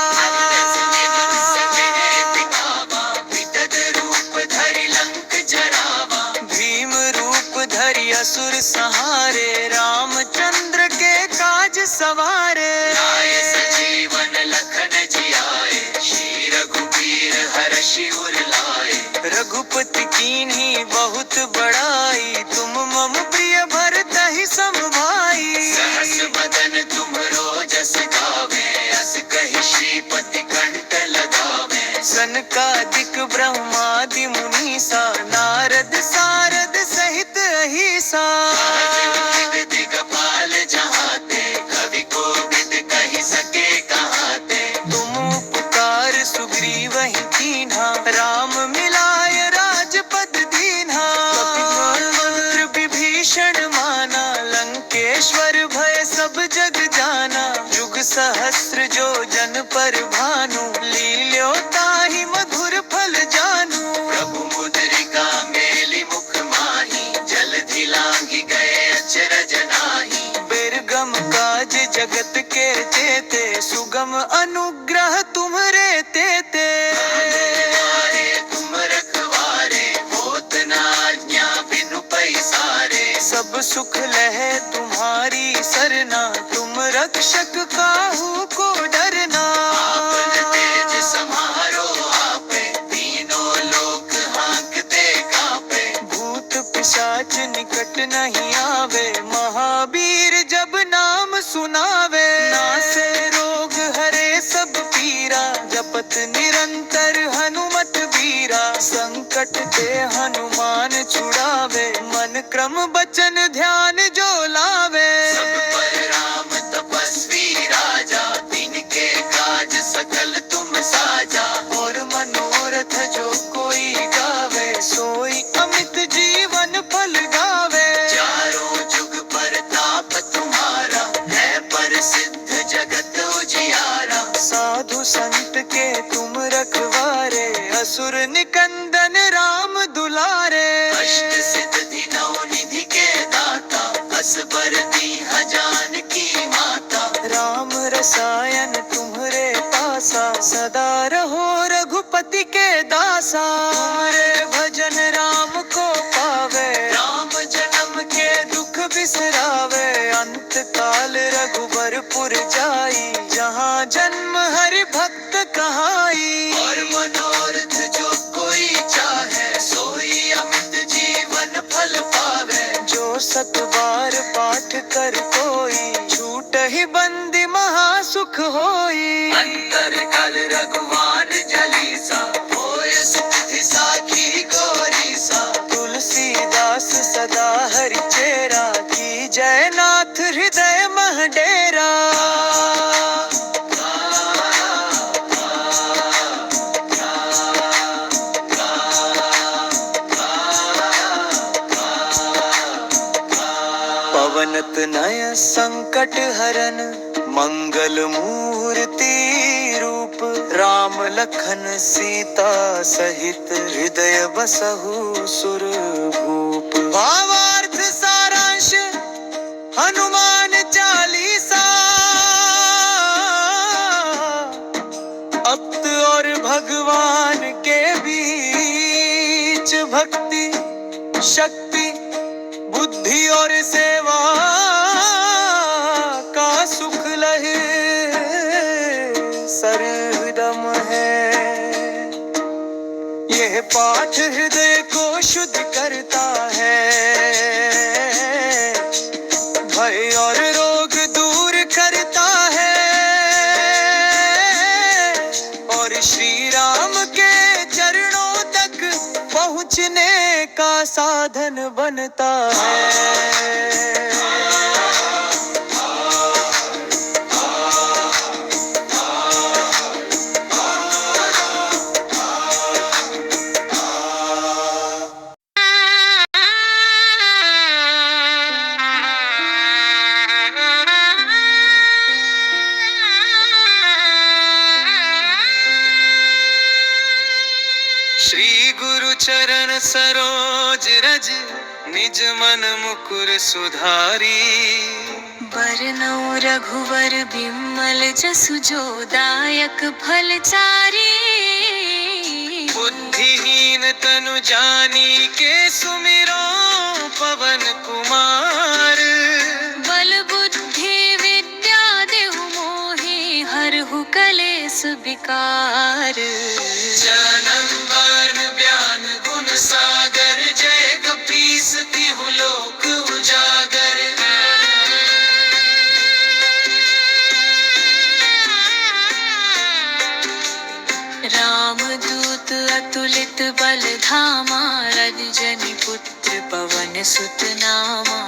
भीम रूप धरि असुर सहारे, रामचंद्र के काज सवारे। लाए सजीवन लखन जियाए, श्री रघुबीर हरषि उर लाए। रघुपति कीन्ही बहुत बड़ाई, तुम मम प्रिय भरतहि सम भाई। सहस बदन तुमरो जस गावे, अस कहि श्रीपति कंठ लगावे। सनकादिक ब्रह्मादि मुनीसा, नारद सारद सहित अहिसा। दिगपाल जहाते, कवि कोविद कहि सके कहाते। तुम उपकार सुग्रीव ही कीन्हा, राम मिलाय राजपद दीन्हा। मंत्र विभीषण माना, लंकेश्वर भय सब जग जाना। जुग सहस्र जो जन पर भानु, लील्यो ताहि मधुर फल जानू। प्रभु मुद्रिका मेलि मुख माहि, जलधि लांघि गए अचरज नाहि। बिरगम काज जगत के जेते, सुगम अनुग्रह तुम्हरे तेते। तुम रखवारे, होत न आज्ञा बिनु पैसारे। सब सुख लहे तुम्हारी सरना, तुम रक्षक काहू को डरना। आपन तेज समारो आपे, तीनों लोक हांकते कांपे। भूत पिशाच निकट नहीं आवे, महावीर जब नाम सुनावे। नासे रोग हरे सब पीरा, जपत निरंतर हनुमत बीरा। संकट ते हनुमान छुड़ावे, मन क्रम बचन ध्यान जो लावे। सब पर राम तपस्वी राजा, तिनके काज सकल तुम साजा। और मनोरथ जो कोई गावे, सोई अमित जीवन फल गावे। चारों जुग परताप तुम्हारा, है प्रसिद्ध जगत उजियारा। साधु संत के तुम रखवारे, असुर निकंदन राम दुलारे। अष्ट सिद्धि नौ निधि के दाता, असबर दीन्ह जानकी माता। राम रसायन तुम्हरे पासा, सदा रहो रघुपति के दासा। तुम्हारे भजन राम को पावे, राम जन्म के दुख बिसरावे। अंत काल रघुबरपुर जाई, जहाँ जन्म हरि भक्त कहाई। और मनोरथ जो कोई चाहे, सोई अमित जीवन फल पावे। जो सत बार पाठ कर कोई, छूट ही बंदी महासुख होई। अंतर कल रघुवान जलीसा, होय सिद्धि साखी गौरी सा। तुलसीदास सदा हरि चेरा, की जय नाथ हृदय मह डेरा। जानत नय संकट हरन मंगल मूर्ति रूप। राम लखन सीता सहित हृदय बसहु सुर भूप। भावार्थ सारांश हनुमान चालीसा। भक्त और भगवान के बीच भक्ति शक्ति बुद्धि और सेवा का सुख लहे सरदम है। यह पाठ हृदय को शुद्ध करता है, भय और रोग दूर करता है और श्री राम के चरणों तक पहुँचने का साधन बनता है। श्री गुरु चरण सरोज रज निज मन मुकुर सुधारी। बरनउँ रघुवर बिमल जसु जो दायक फल चारि। बुद्धिहीन तनु जानी के सुमिरो पवन कुमार। बल बुद्धि विद्या देहु मोहि हरहु कलेस विकार। जन्म वर्ण ज्ञान गुण सागर जय कपीस तिहु लोक उजागर। रामदूत अतुलित बल धामा। रजनी पुत्र पवन सुत नामा।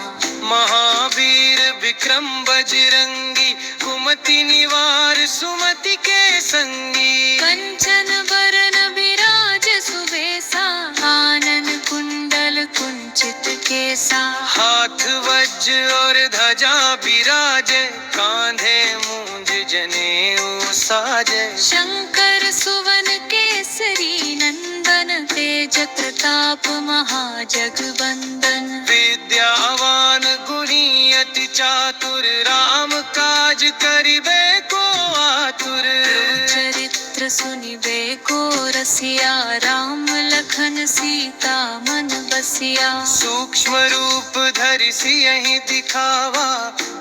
महावीर विक्रम बजरंगी कुमति निवार सुमति के संगी। कंचन बरन बिराज सुबेसा। कानन कुंडल कुंचित केसा। हाथ वज्र और ध्वजा बिराजे कांधे मूंज जनेऊ साजे। शंकर सुवन केसरी नंदन तेज प्रताप महाजगवंदन। विद्यावान गुणी अति चातुर राम काज करिबे को आतुर। चरित्र सुनिबे को रसिया। राम लखन सीता मन बसिया। सूक्ष्म रूप धरि सियहि दिखावा।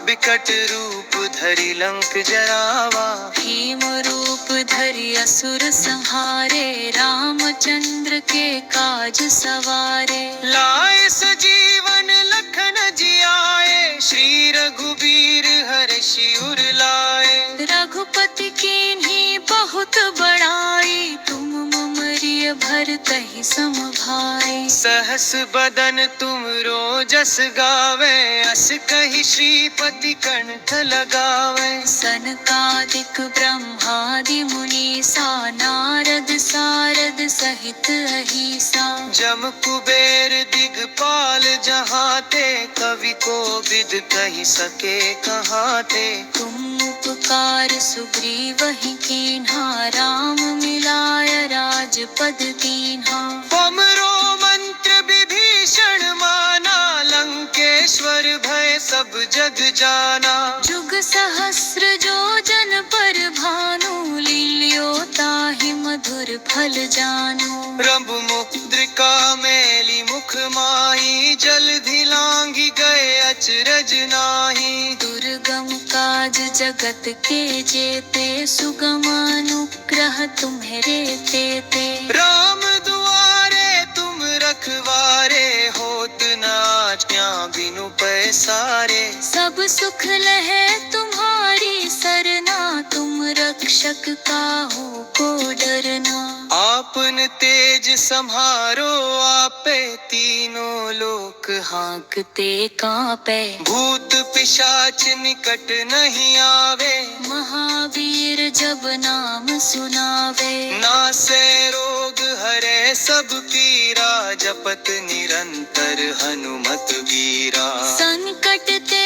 विकट रूप धरि लंक जरावा। भीम रूप धरि असुर संहारे। रामचंद्र के काज सवारे। लाए सजीवन लखन जियाए। श्री रघुबीर हर्षि उर लाए। रघुपति कीन्ही बहुत बड़ाई। तुम मम रिय भरतहि सम भाई। सहस बदन तुम रोजस गावे। अस कहि श्रीपति कंठ लगावे। सनकादिक ब्रह्मादि मुनीसा। नारद सारद सहित अहिसा। जम कुबेर दिगपाल जहाते। कवि को विद कहि सके कहाते। तुम उपकार सुग्रीवहि कीन्हा। राम मिलाय राजपद दीन्हा। पमरो मंत्र विभीषण माना। लंकेश्वर भय सब जग जाना। जुग सहस्र जो जन पर भानु। लील्यो ताहि मधुर फल जानु। रंभ मुद्रिका मेली मुख माही। जलधि लांघि गए अचरज नाही। दुर्गम काज जगत के जेते। सुगम अनुग्रह तुम्हरे तेते। राम दुआरे तुम रखवारे। होत न आज्ञा बिनु पैसारे। सब सुख लहे तुम्हारी सरना। तुम रक्षक काहू को डरना। आपन तेज सम्हारो आपे। तीनों लोक हाँकते कांपे। भूत पिशाच निकट नहीं आवे। महावीर जब नाम सुनावे। नासे रोग हरे सब पीरा। जपत निरंतर हनुमत वीरा। संकट ते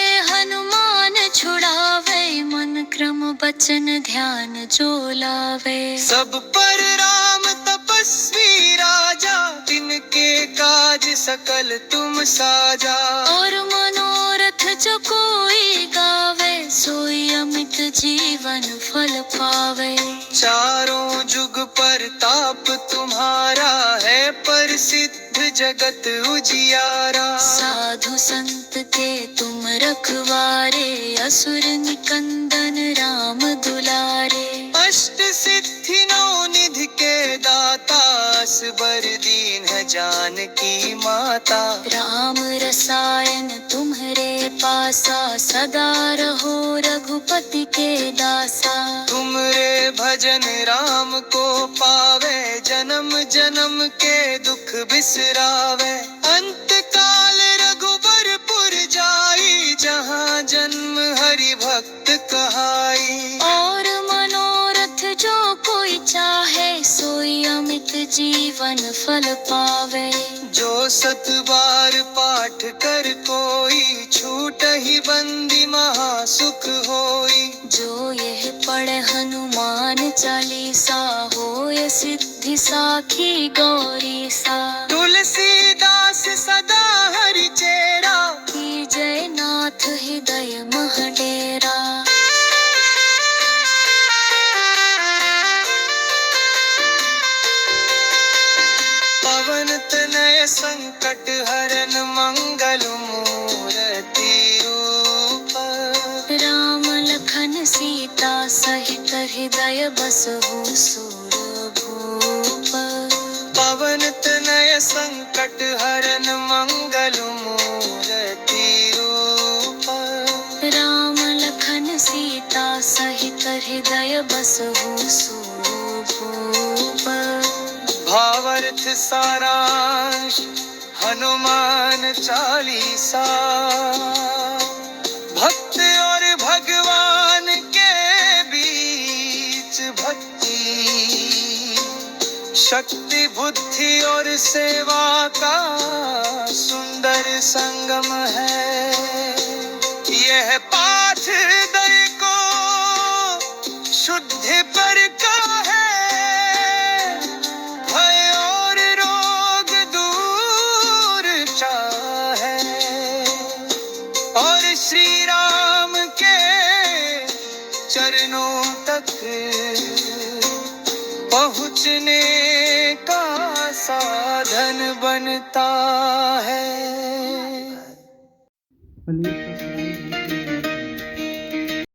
परिश्रम बचन ध्यान जो लावे। सब पर राम तपस्वी राजा, तिनके काज सकल तुम साजा। और मनोरथ जो कोई गावे, सोई अमित जीवन फल पावे। चारों जुग पर ताप तुम्हारा है, प्रसिद्ध जगत उजियारा। साधु संत के तुम रखवारे, असुर निकंदन राम दुलारे। अष्ट सिद्धि नौ निधि के दाता, असबर दीन है जानकी माता। राम रसायन तुम्हारे पासा, सदा रहो रघुपति के दासा। तुमरे भजन राम को पावे, जन्म जन्म के दुख बिसरावे। अंत काल रघुबरपुर जाई, जहाँ जन्म हरि भक्त कहाई। और मनोरथ जो कोई चाहे, सोई अमित जीवन फल पावे। जो सत बार पाठ कर कोई, छूट ही बंदी महा सुख होई। जो यह पढ़े हनुमान चालीसा, होय सिद्धि साखी गौरी सा। तुलसीदास सदा हरि चेरा, की जय नाथ हृदय मह डेरा। पवन तनय संकट हरन मंगल मूर्ति रूप। राम लखन सीता सहित हृदय बसहु सुरभूप। पवन तनय संकट हरन मंगल मूर्ति रूप। राम लखन सीता सहित हृदय बसहु सुरभूप। भावार्थ सारांश हनुमान चालीसा। भक्त और भगवान के बीच भक्ति, शक्ति बुद्धि और सेवा का सुंदर संगम है। यह पाठ दय को शुद्धि पर का है, भय और रोग दूर चाहे। और श्री राम के चरणों तक पहुँचने का साधन बनता है।